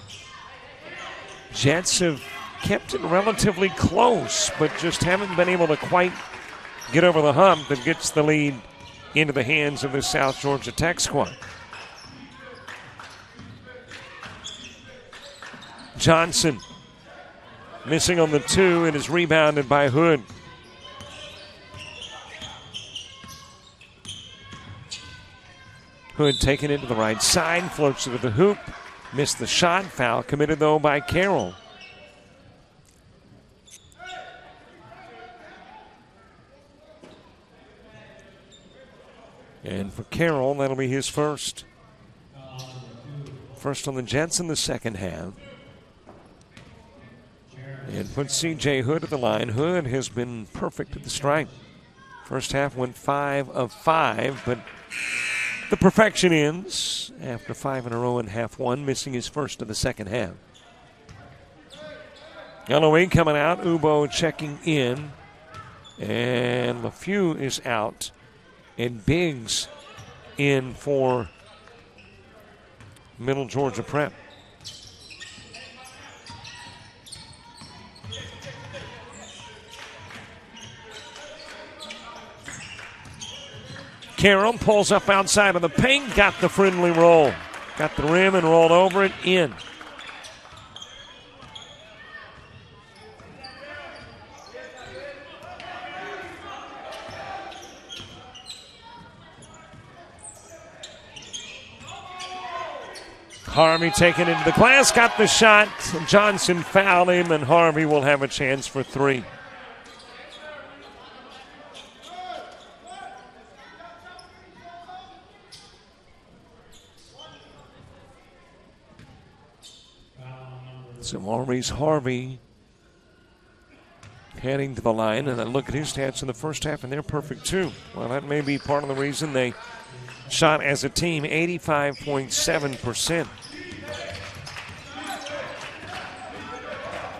Jets have kept it relatively close, but just haven't been able to quite get over the hump that gets the lead into the hands of the South Georgia Tech squad. Johnson missing on the 2 and is rebounded by Hood. Hood taking it to the right side, floats it to the hoop. Missed the shot. Foul committed, though, by Carroll. And for Carroll, that'll be his first. First on the Jets in the second half. And put C.J. Hood at the line. Hood has been perfect at the stripe. First half went 5 of 5, but the perfection ends after 5 in a row in half one, missing his first of the second half. Galloway coming out, Ubo checking in, and LeFew is out, and Biggs in for Middle Georgia Prep. Carroll pulls up outside of the paint, got the friendly roll. Got the rim and rolled over it in. Harvey taking it into the glass, got the shot. Johnson fouled him, and Harvey will have a chance for 3. So Maurice Harvey heading to the line, and I look at his stats in the first half, and they're perfect too. Well, that may be part of the reason they shot as a team 85.7%.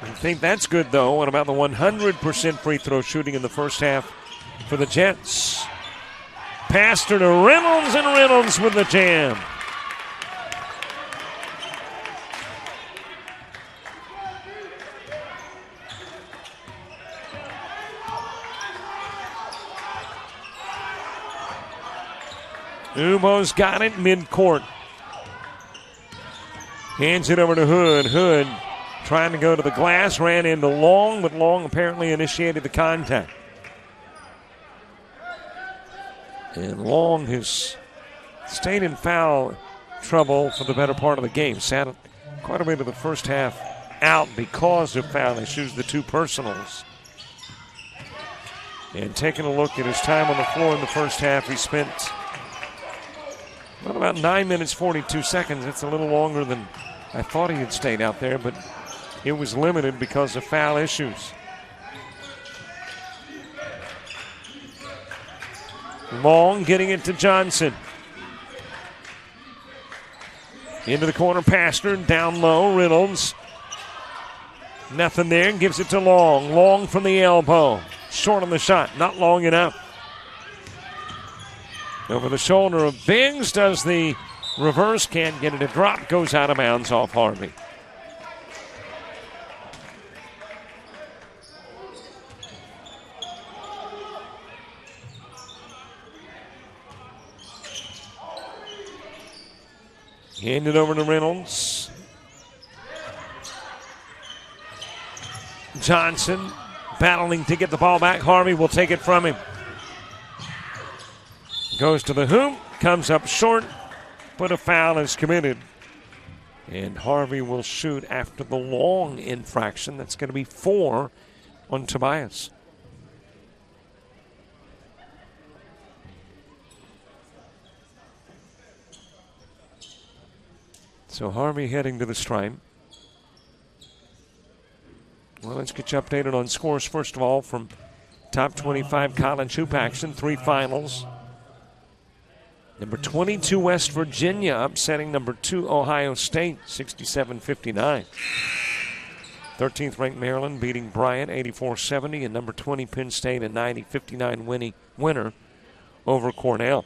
I think that's good, though. What about the 100% free throw shooting in the first half for the Jets? Pastor to Reynolds, and Reynolds with the jam. Ubo's got it midcourt. Hands it over to Hood. Hood trying to go to the glass, ran into Long, but Long apparently initiated the contact. And Long has stayed in foul trouble for the better part of the game. Sat quite a bit of the first half out because of foul issues, the 2 personals. And taking a look at his time on the floor in the first half, he spent about 9 minutes, 42 seconds. It's a little longer than I thought he had stayed out there, but it was limited because of foul issues. Long getting it to Johnson. Into the corner, Pastor, down low, Reynolds. Nothing there, gives it to Long. Long from the elbow. Short on the shot, not long enough. Over the shoulder of Biggs, does the reverse, can't get it to drop, goes out of bounds off Harvey. Hand it over to Reynolds. Johnson battling to get the ball back. Harvey will take it from him. Goes to the hoop, comes up short, but a foul is committed. And Harvey will shoot after the Long infraction. That's going to be 4 on Tobias. So Harvey heading to the stripe. Well, let's get you updated on scores, first of all, from top 25 college hoop action, 3 finals. Number 22, West Virginia, upsetting number 2, Ohio State, 67-59. 13th ranked Maryland beating Bryant, 84-70, and number 20, Penn State, a 90-59 winner over Cornell.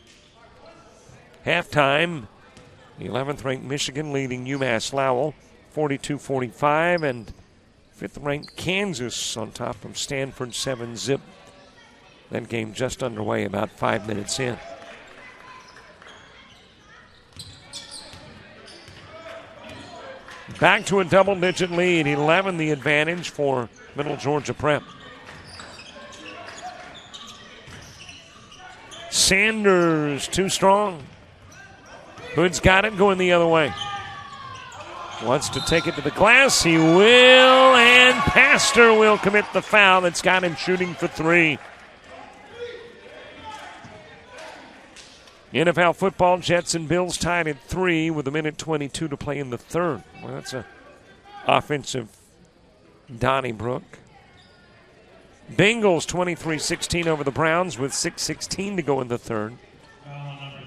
Halftime, 11th ranked Michigan leading UMass Lowell, 42-45, and 5th ranked Kansas on top of Stanford, 7-zip. That game just underway about 5 minutes in. Back to a double-digit lead, 11 the advantage for Middle Georgia Prep. Sanders too strong. Hood's got it going the other way. Wants to take it to the glass. He will, and Pastor will commit the foul that's got him shooting for 3. NFL football, Jets and Bills tied at 3 with 1:22 to play in the third. Well, that's a offensive Donnybrook. Bengals 23-16 over the Browns with 6:16 to go in the third.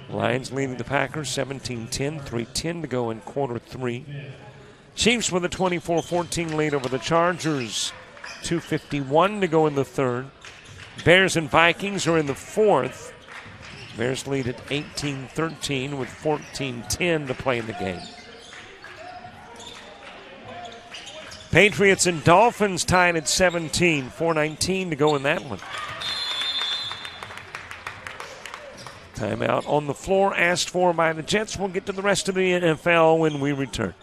Lions leading the Packers 17-10, 3:10 to go in quarter 3. Chiefs with a 24-14 lead over the Chargers, 2:51 to go in the third. Bears and Vikings are in the fourth. Bears lead at 18-13 with 14:10 to play in the game. Patriots and Dolphins tied at 17, 4:19 to go in that one. Timeout on the floor asked for by the Jets. We'll get to the rest of the NFL when we return.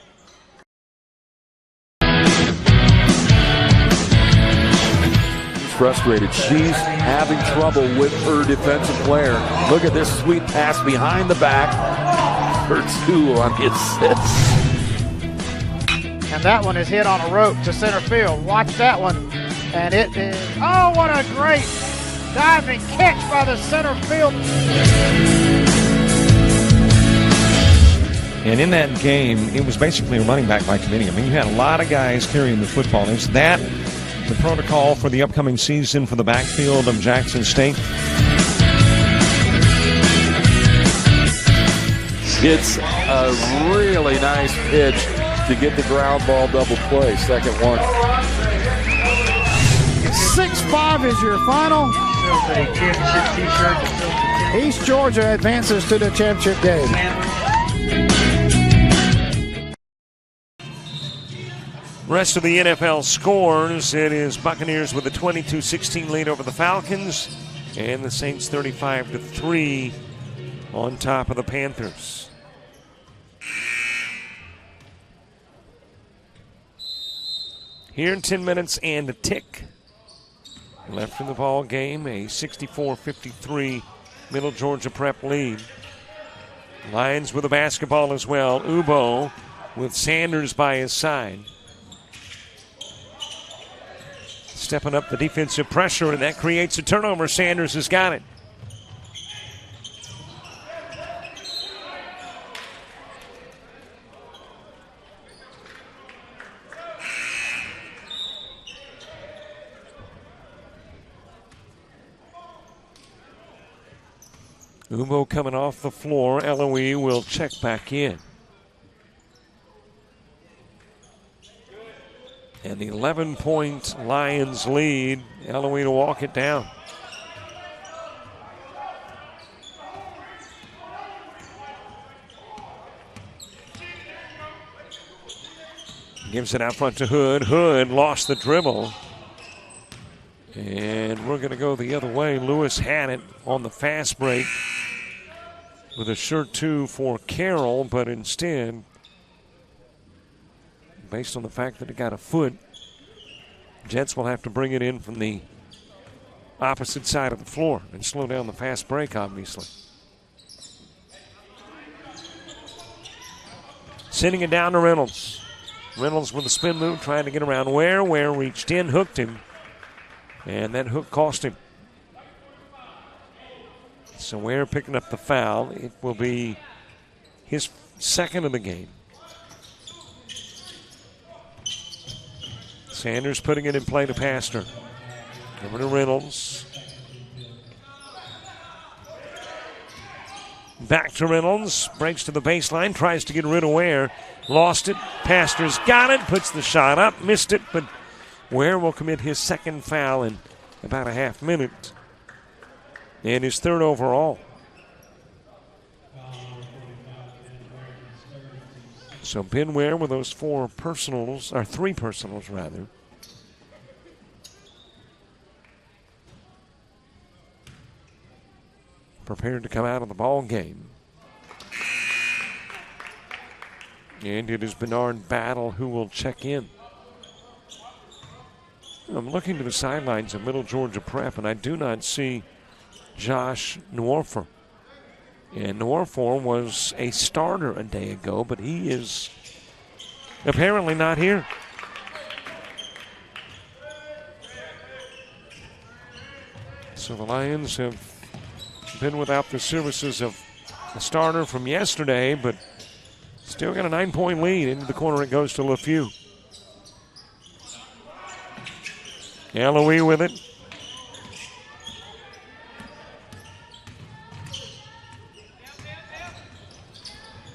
Frustrated. She's having trouble with her defensive player. Look at this sweet pass behind the back for 2 on the assist. And that one is hit on a rope to center field. Watch that one. And it is, oh, what a great diving catch by the center field. And in that game, it was basically a running back by committee. I mean, you had a lot of guys carrying the football. Is that the protocol for the upcoming season for the backfield of Jackson State? It's a really nice pitch to get the ground ball double play. Second one. 6-5 is your final. East Georgia advances to the championship game. Rest of the NFL scores. It is Buccaneers with a 22-16 lead over the Falcons, and the Saints 35-3 on top of the Panthers. Here in 10 minutes and a tick left in the ball game, a 64-53 Middle Georgia Prep lead. Lions with a basketball as well. Ubo with Sanders by his side. Stepping up the defensive pressure, and that creates a turnover. Sanders has got it. Ubo coming off the floor. Eloy will check back in. And the 11-point Lions lead. Eloy to walk it down. Gives it out front to Hood. Hood lost the dribble. And we're going to go the other way. Lewis had it on the fast break with a sure 2 for Carroll, but instead, based on the fact that it got a foot, Jets will have to bring it in from the opposite side of the floor and slow down the fast break, obviously. Sending it down to Reynolds. Reynolds with a spin move, trying to get around Ware. Ware reached in, hooked him, and that hook cost him. So Ware picking up the foul. It will be his second of the game. Sanders putting it in play to Pastor. Over to Reynolds. Back to Reynolds. Breaks to the baseline. Tries to get rid of Ware. Lost it. Pastor's got it. Puts the shot up. Missed it. But Ware will commit his second foul in about a half minute. And his third overall. So Ben Ware with those 3 personals rather. Prepared to come out of the ball game. And it is Bernard Battle who will check in. I'm looking to the sidelines of Middle Georgia Prep, and I do not see Josh Norfer. And Norfor was a starter a day ago, but he is apparently not here. So the Lions have been without the services of a starter from yesterday, but still got a 9-point lead. Into the corner it goes to LeFew. Eloy with it.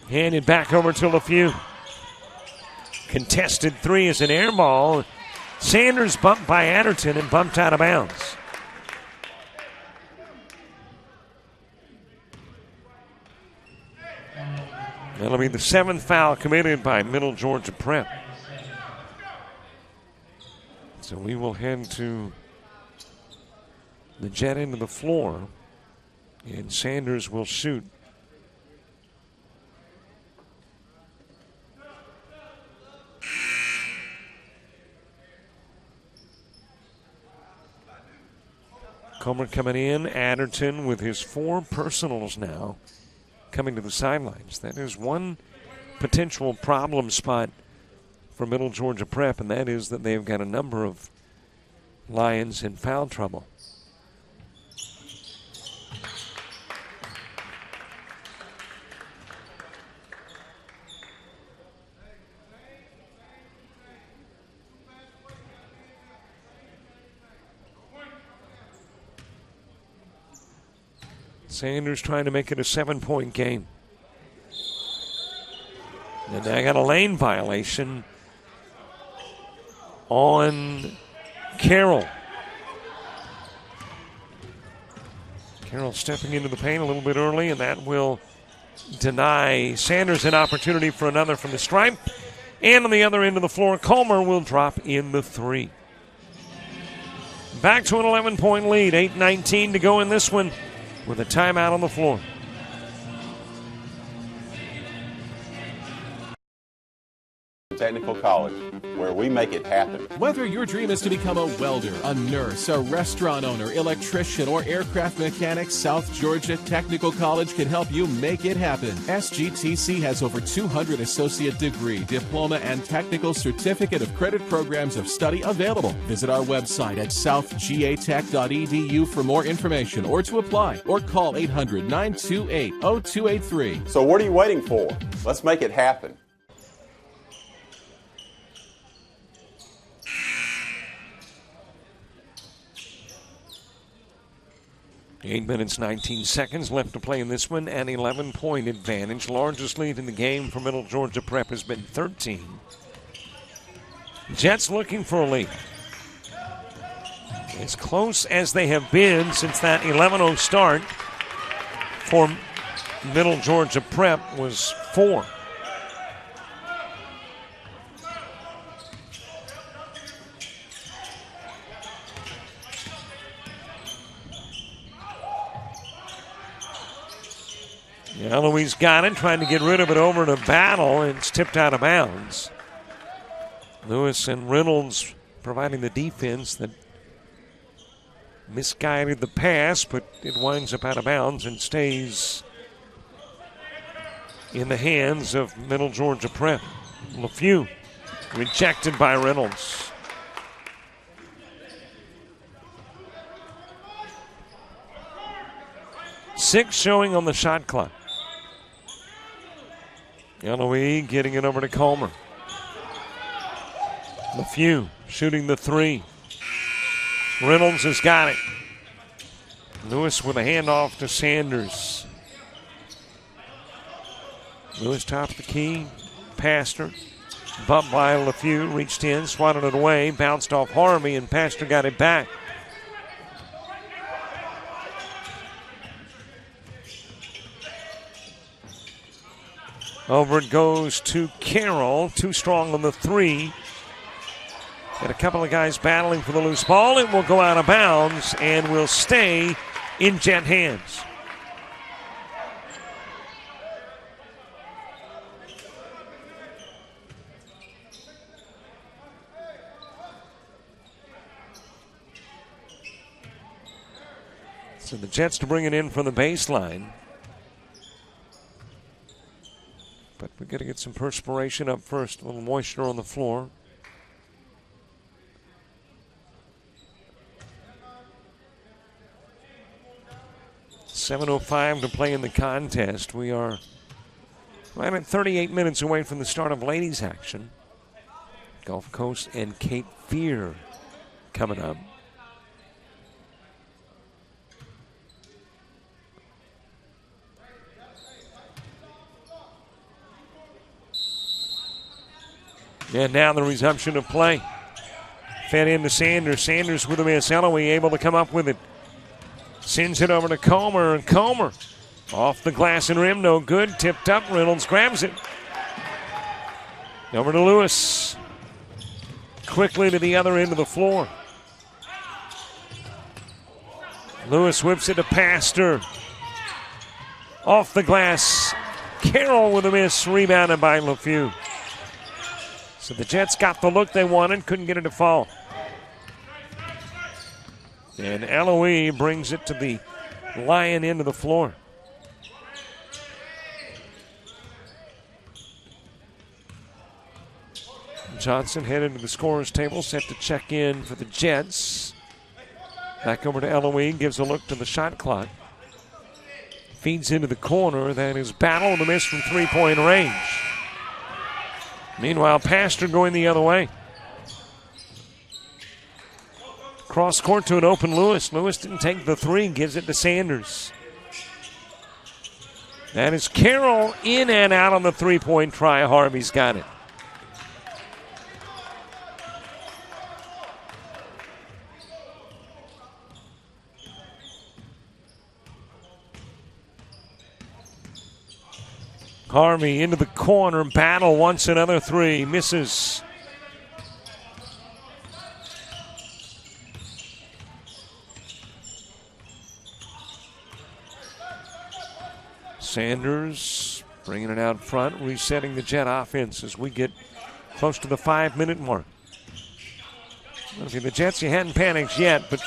Handed back over to LeFew. Contested three is an air ball. Sanders bumped by Adderton and bumped out of bounds. That'll be the 7th foul committed by Middle Georgia Prep. So we will head to the jet end of the floor, and Sanders will shoot. Comer coming in, Adderton with his 4 personals now coming to the sidelines. That is one potential problem spot for Middle Georgia Prep, and that is that they've got a number of Lions in foul trouble. Sanders trying to make it a 7-point game. And I got a lane violation on Carroll. Carroll stepping into the paint a little bit early, and that will deny Sanders an opportunity for another from the stripe. And on the other end of the floor, Comer will drop in the 3. Back to an 11-point lead, 8:19 to go in this one, with a timeout on the floor. Technical College, where we make it happen. Whether your dream is to become a welder, a nurse, a restaurant owner, electrician, or aircraft mechanic, South Georgia Technical College can help you make it happen. SGTC has over 200 associate degree, diploma, and technical certificate of credit programs of study available. Visit our website at southgatech.edu for more information or to apply, or call 800-928-0283. So what are you waiting for? Let's make it happen. 8 minutes, 19 seconds left to play in this one. An 11-point advantage. Largest lead in the game for Middle Georgia Prep has been 13. Jets looking for a lead. As close as they have been since that 11-0 start for Middle Georgia Prep was 4. Eloy's got it, trying to get rid of it over to Battle, and it's tipped out of bounds. Lewis and Reynolds providing the defense that misguided the pass, but it winds up out of bounds and stays in the hands of Middle Georgia Prep. LeFew rejected by Reynolds. Six showing on the shot clock. Eloy getting it over to Comer. LeFew shooting the 3. Reynolds has got it. Lewis with a handoff to Sanders. Lewis top of the key. Pastor. Bumped by LeFew. Reached in, swatted it away. Bounced off Harvey, and Pastor got it back. Over it goes to Carroll. Too strong on the 3. Got a couple of guys battling for the loose ball. It will go out of bounds and will stay in Jet hands. So the Jets to bring it in from the baseline. We've got to get some perspiration up first, a little moisture on the floor. .7:05 to play in the contest. We are right at 38 minutes away from the start of ladies action. Gulf Coast and Cape Fear coming up. And now the resumption of play. Fed into Sanders. Sanders with a miss. Ellery able to come up with it. Sends it over to Comer, and Comer off the glass and rim, no good. Tipped up, Reynolds grabs it. Over to Lewis. Quickly to the other end of the floor. Lewis whips it to Pastor. Off the glass. Carroll with a miss, rebounded by LeFew. So the Jets got the look they wanted, couldn't get it to fall. And Eloise brings it to the Lion end of the floor. Johnson headed to the scorer's table, set to check in for the Jets. Back over to Eloise, gives a look to the shot clock. Feeds into the corner. That is Battle with a miss from three-point range. Meanwhile, Pastor going the other way. Cross court to an open Lewis. Lewis didn't take the three, gives it to Sanders. That is Carroll in and out on the three-point try. Harvey's got it. Harvey into the corner. Battle wants another three. Misses. Sanders bringing it out front, resetting the Jet offense as we get close to the 5-minute mark. Well, if you're the Jets, you hadn't panicked yet, but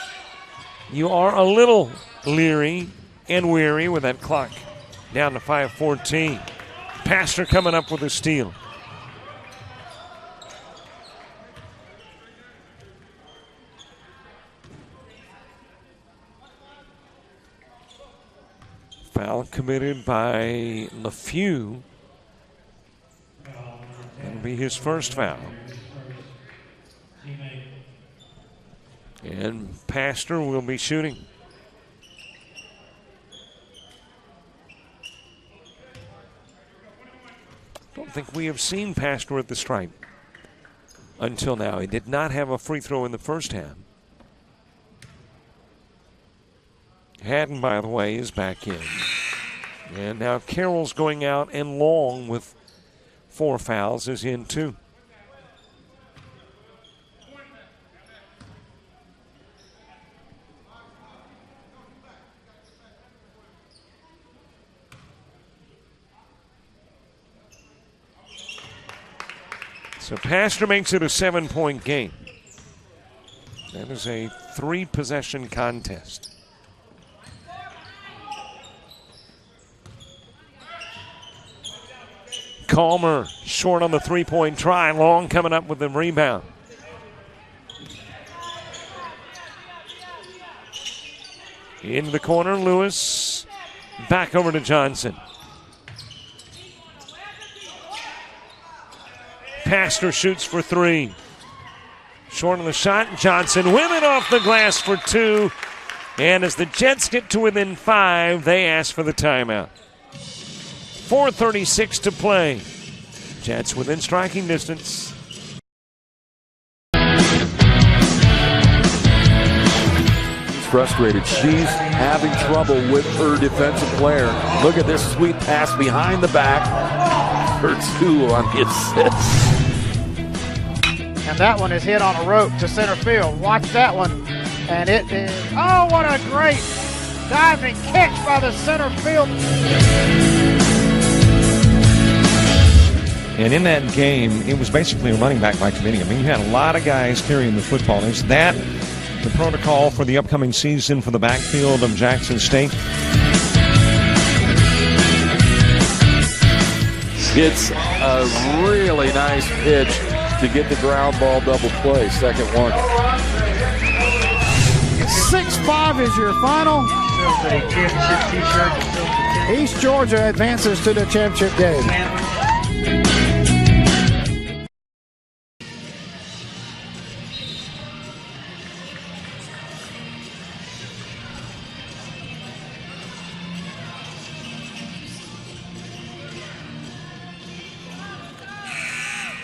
you are a little leery and weary with that clock down to 5:14. Pastor coming up with a steal. Foul committed by LeFew. That'll be his first foul. And Pastor will be shooting. I don't think we have seen Pastor at the stripe until now. He did not have a free throw in the first half. Haddon, by the way, is back in. And now Carroll's going out, and Long with 4 fouls is in too. So Pastor makes it a 7-point game. That is a 3-possession contest. Calmer short on the 3-point try. Long coming up with the rebound. Into the corner, Lewis. Back over to Johnson. Pastor shoots for 3. Short on the shot. Johnson with it off the glass for 2. And as the Jets get to within 5, they ask for the timeout. 4:36 to play. Jets within striking distance. She's frustrated. She's having trouble with her defensive player. Look at this sweet pass behind the back for 2 on the assist. And that one is hit on a rope to center field. Watch that one. And it is, oh, what a great diving catch by the center field. And in that game, it was basically a running back by committee. I mean, you had a lot of guys carrying the football. Is that the protocol for the upcoming season for the backfield of Jackson State? Hits a really nice pitch to get the ground ball double play. Second one. 6-5 is your final. East Georgia advances to the championship game.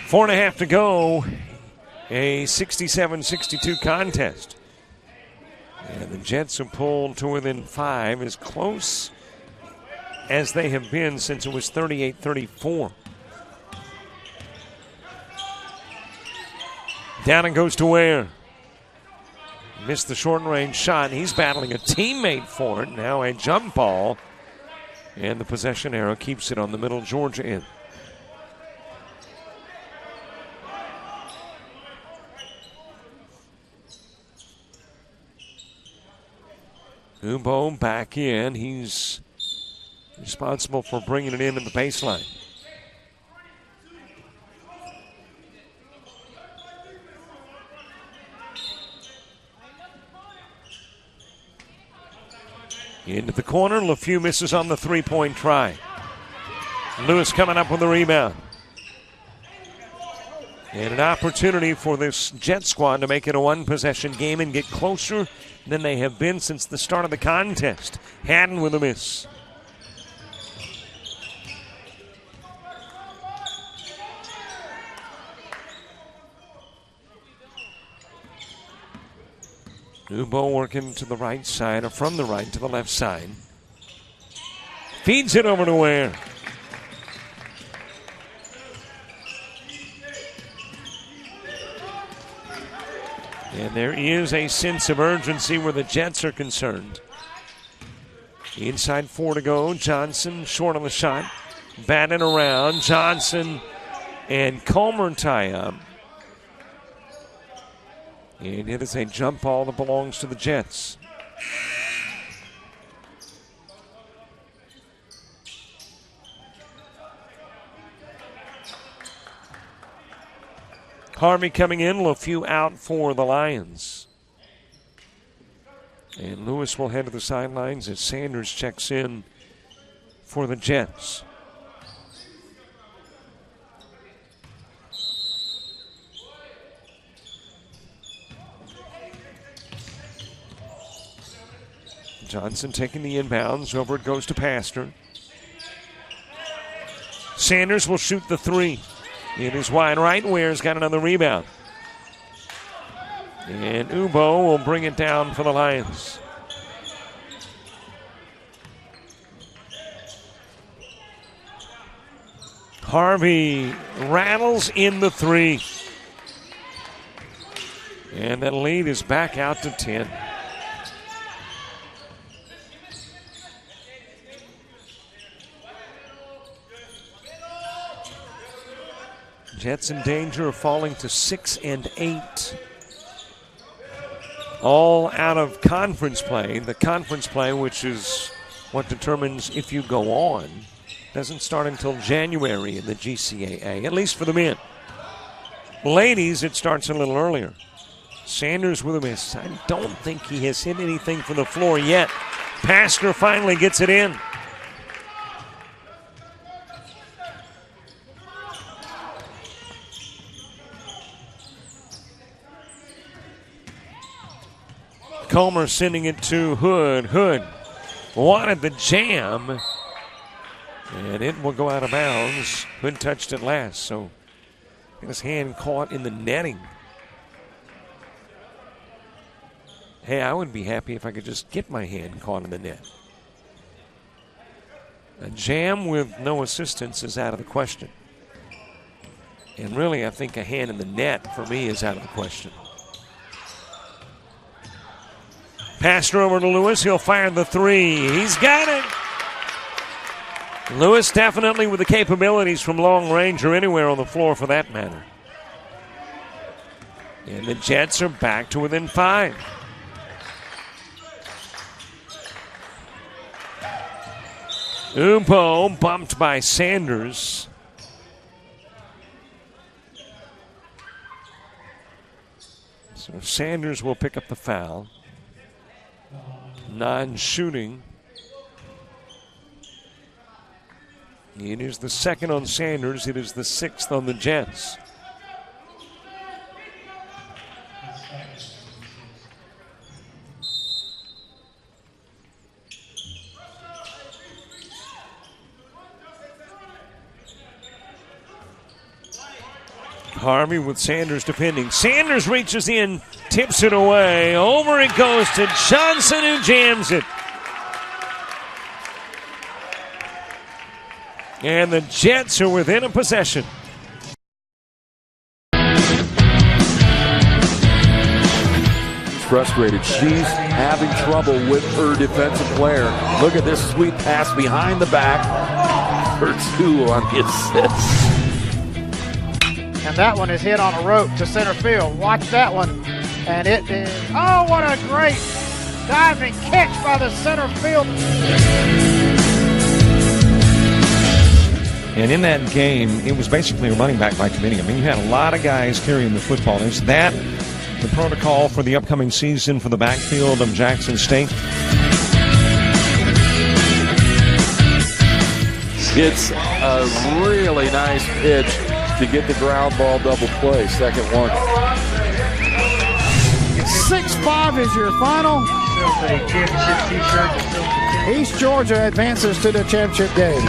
Four and a half to go. A 67-62 contest. And the Jets have pulled to within 5, as close as they have been since it was 38-34. Down and goes to Ware. Missed the short range shot. He's battling a teammate for it. Now a jump ball. And the possession arrow keeps it on the middle Georgia end. Umbo back in. He's responsible for bringing it into the baseline. Into the corner. LeFew misses on the three-point try. Lewis coming up with the rebound. And an opportunity for this Jet squad to make it a one-possession game and get closer than they have been since the start of the contest. Haddon with a miss. Umbo working to the right side, or from the right to the left side. Feeds it over to Ware. And there is a sense of urgency where the Jets are concerned. Inside 4 to go. Johnson short on the shot. Batting around. Johnson and Comer tie up. And it is a jump ball that belongs to the Jets. Harvey coming in, LeFew out for the Lions. And Lewis will head to the sidelines as Sanders checks in for the Jets. Johnson taking the inbounds. Over it goes to Pastor. Sanders will shoot the three. It is wide right. Ware's got another rebound. And Umbo will bring it down for the Lions. Harvey rattles in the three. And that lead is back out to 10. Jets in danger of falling to 6 and 8. All out of conference play. The conference play, which is what determines if you go on, doesn't start until January in the GCAA, at least for the men. Ladies, it starts a little earlier. Sanders with a miss. I don't think he has hit anything from the floor yet. Pastor finally gets it in. Comer sending it to Hood. Hood wanted the jam, and it will go out of bounds. Hood touched it last, so his hand caught in the netting. Hey, I would be happy if I could just get my hand caught in the net. A jam with no assistance is out of the question. And really, I think a hand in the net for me is out of the question. Passer over to Lewis. He'll fire the three. He's got it. Lewis definitely with the capabilities from long range or anywhere on the floor for that matter. And the Jets are back to within 5. Umbo bumped by Sanders. So Sanders will pick up the foul. Non-shooting. It is the second on Sanders. It is the sixth on the Jets. Harvey with Sanders defending. Sanders reaches in, tips it away. Over it goes to Johnson, who jams it. And the Jets are within a possession. She's frustrated. She's having trouble with her defensive player. Look at this sweet pass behind the back for two on the assist. And that one is hit on a rope to center field. Watch that one. And it is, oh, what a great diving catch by the center field. And in that game, it was basically a running back by committee. I mean, you had a lot of guys carrying the football. Is that the protocol for the upcoming season for the backfield of Jackson State? It's a really nice pitch to get the ground ball double play. Second one. 6-5 is your final. East Georgia advances to the championship game.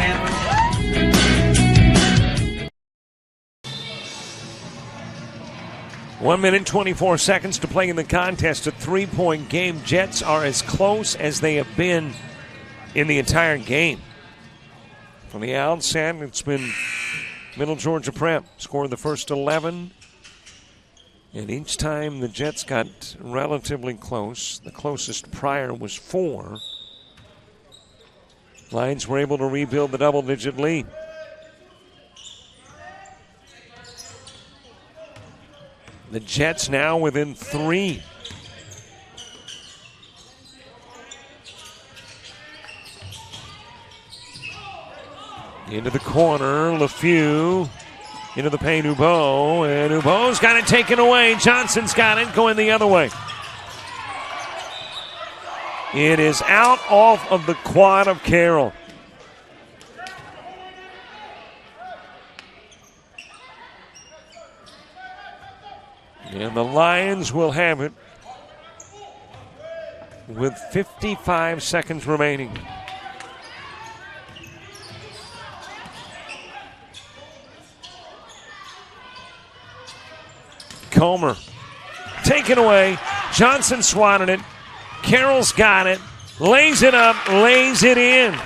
1 minute, 24 seconds to play in the contest. A 3-point game. Jets are as close as they have been in the entire game. From the outset, it's been Middle Georgia Prep. Scored the first 11. And each time the Jets got relatively close. The closest prior was 4. Lions were able to rebuild the double-digit lead. The Jets now within 3. Into the corner, LeFew. Into the paint, Ubo. And Ubo's got it taken away. Johnson's got it going the other way. It is out off of the quad of Carroll. And the Lions will have it with 55 seconds remaining. Comer taken away. Johnson swatted it. Carroll's got it. Lays it up. Lays it in.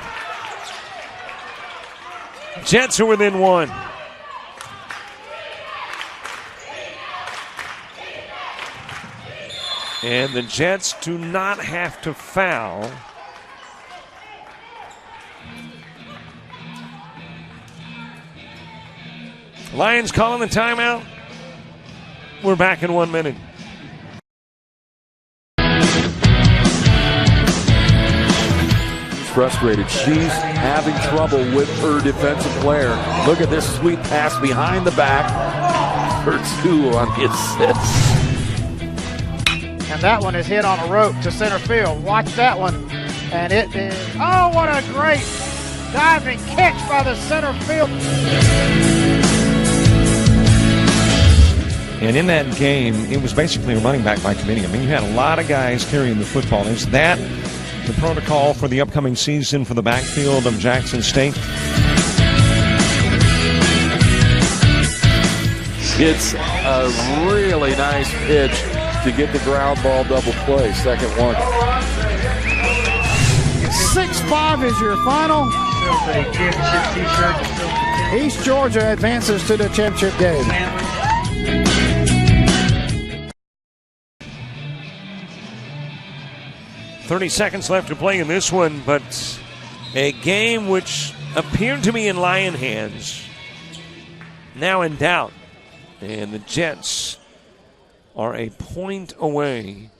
Jets are within 1. And the Jets do not have to foul. Lions calling the timeout. We're back in 1 minute. She's frustrated. She's having trouble with her defensive player. Look at this sweet pass behind the back for two on the assist. And that one is hit on a rope to center field. Watch that one. And it is, oh, what a great diving catch by the center field. And in that game, it was basically a running back by committee. I mean, you had a lot of guys carrying the football. Is that the protocol for the upcoming season for the backfield of Jackson State? It's a really nice pitch to get the ground ball double play. Second one. 6-5 is your final. East Georgia advances to the championship game. .30 seconds left to play in this one, but a game which appeared to be in Lion hands, now in doubt. And the Jets are a point away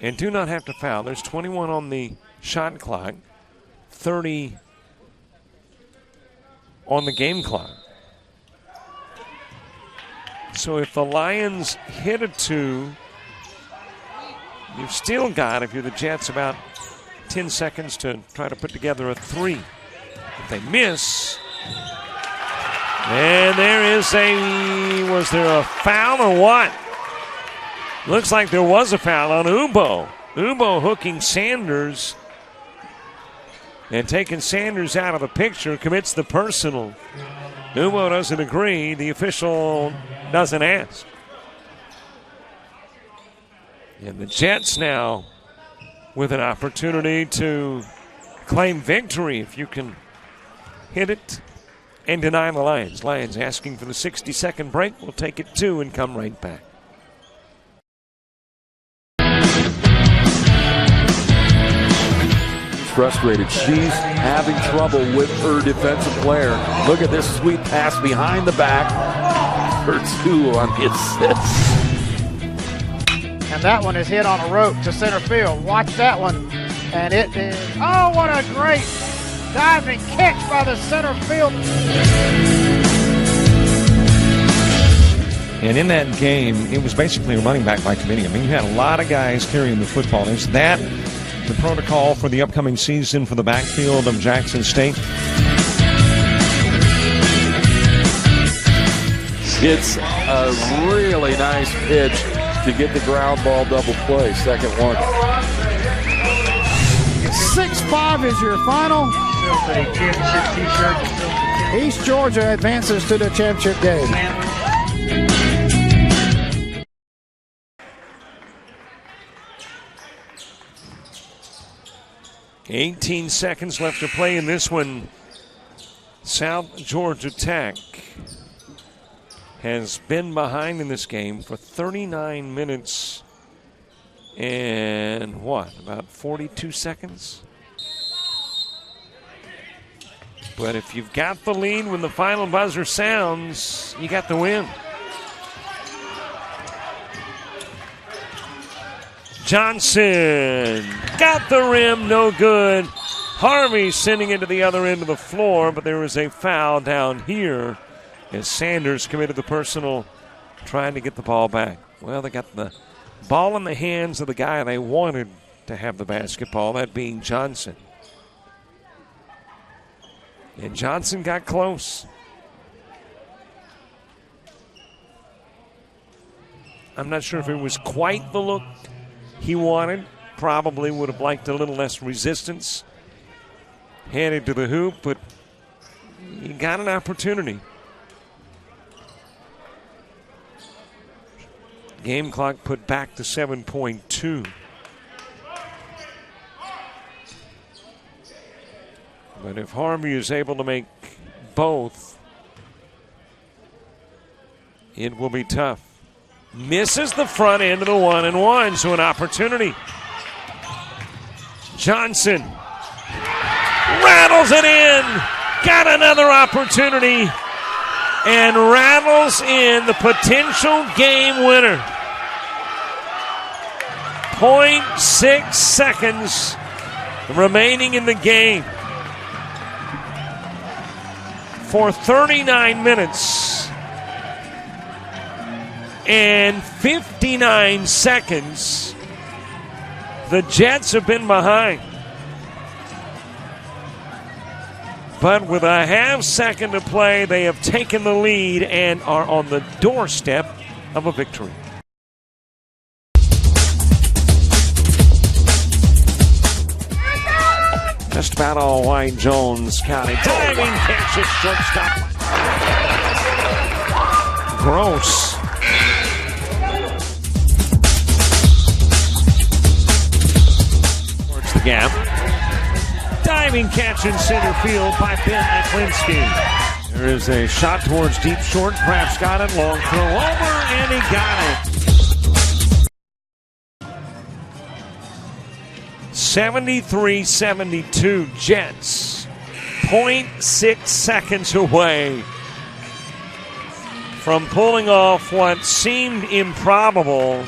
and do not have to foul. There's 21 on the shot clock, 30 on the game clock. So if the Lions hit a 2, you've still got, if you're the Jets, about 10 seconds to try to put together a 3. If they miss, and was there a foul or what? Looks like there was a foul on Ubo. Ubo hooking Sanders and taking Sanders out of the picture, commits the personal. Ubo doesn't agree. The official doesn't ask. And the Jets now with an opportunity to claim victory if you can hit it and deny the Lions. Lions asking for the 60-second break. We'll take it 2 and come right back. Frustrated. She's having trouble with her defensive player. Look at this sweet pass behind the back for 2 on the assist. And that one is hit on a rope to center field. Watch that one. And it is, oh, what a great diving catch by the center field. And in that game, it was basically a running back by committee. I mean, you had a lot of guys carrying the football. Is that the protocol for the upcoming season for the backfield of Jackson State? It's a really nice pitch to get the ground ball double play. Second one. 6-5 is your final. East Georgia advances to the championship game. 18 seconds left to play in this one. South Georgia Tech has been behind in this game for 39 minutes and about 42 seconds? But if you've got the lead when the final buzzer sounds, you got the win. Johnson got the rim, no good. Harvey sending it to the other end of the floor, but there was a foul down here as Sanders committed the personal, trying to get the ball back. Well, they got the ball in the hands of the guy they wanted to have the basketball, that being Johnson. And Johnson got close. I'm not sure if it was quite the look he wanted. Probably would have liked a little less resistance headed to the hoop, but he got an opportunity. Game clock put back to 7.2. But if Harvey is able to make both, it will be tough. Misses the front end of the 1-and-1, so an opportunity. Johnson rattles it in. Got another opportunity and rattles in the potential game winner. 0.6 seconds remaining in the game. For 39 minutes and 59 seconds, the Jets have been behind. But with a half second to play, they have taken the lead and are on the doorstep of a victory. Just about all White Jones County. Diving catch at shortstop. Gross. Towards the gap. Diving catch in center field by Ben McClinsky. There is a shot towards deep short. Perhaps got it. Long throw over, and he got it. 73-72 Jets. 0.6 seconds away from pulling off what seemed improbable.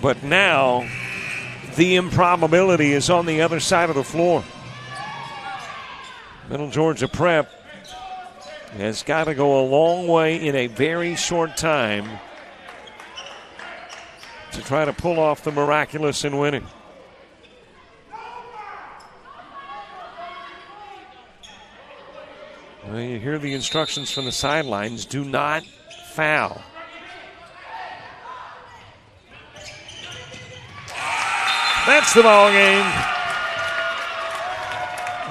But now the improbability is on the other side of the floor. Middle Georgia Prep has got to go a long way in a very short time to try to pull off the miraculous in winning. Well, you hear the instructions from the sidelines. Do not foul. That's the ball game.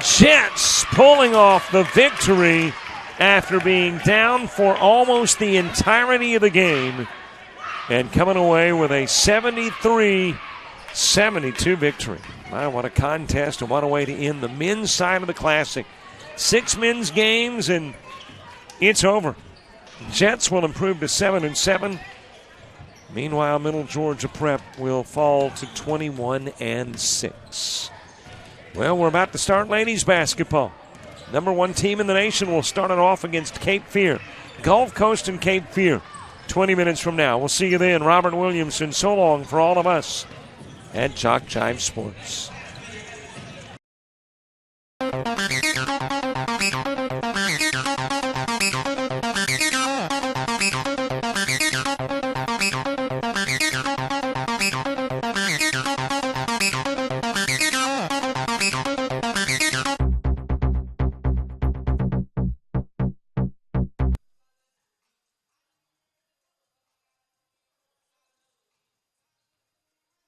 Jets pulling off the victory after being down for almost the entirety of the game and coming away with a 73-72 victory. Wow, what a contest and what a way to end the men's side of the Classic. 6 men's games and it's over. Jets will improve to 7-7. Meanwhile, Middle Georgia Prep will fall to 21-6. Well, we're about to start ladies basketball. Number 1 team in the nation will start it off against Cape Fear. Gulf Coast and Cape Fear. 20 minutes from now. We'll see you then. Robert Williamson, so long for all of us at Jock Jive Sports.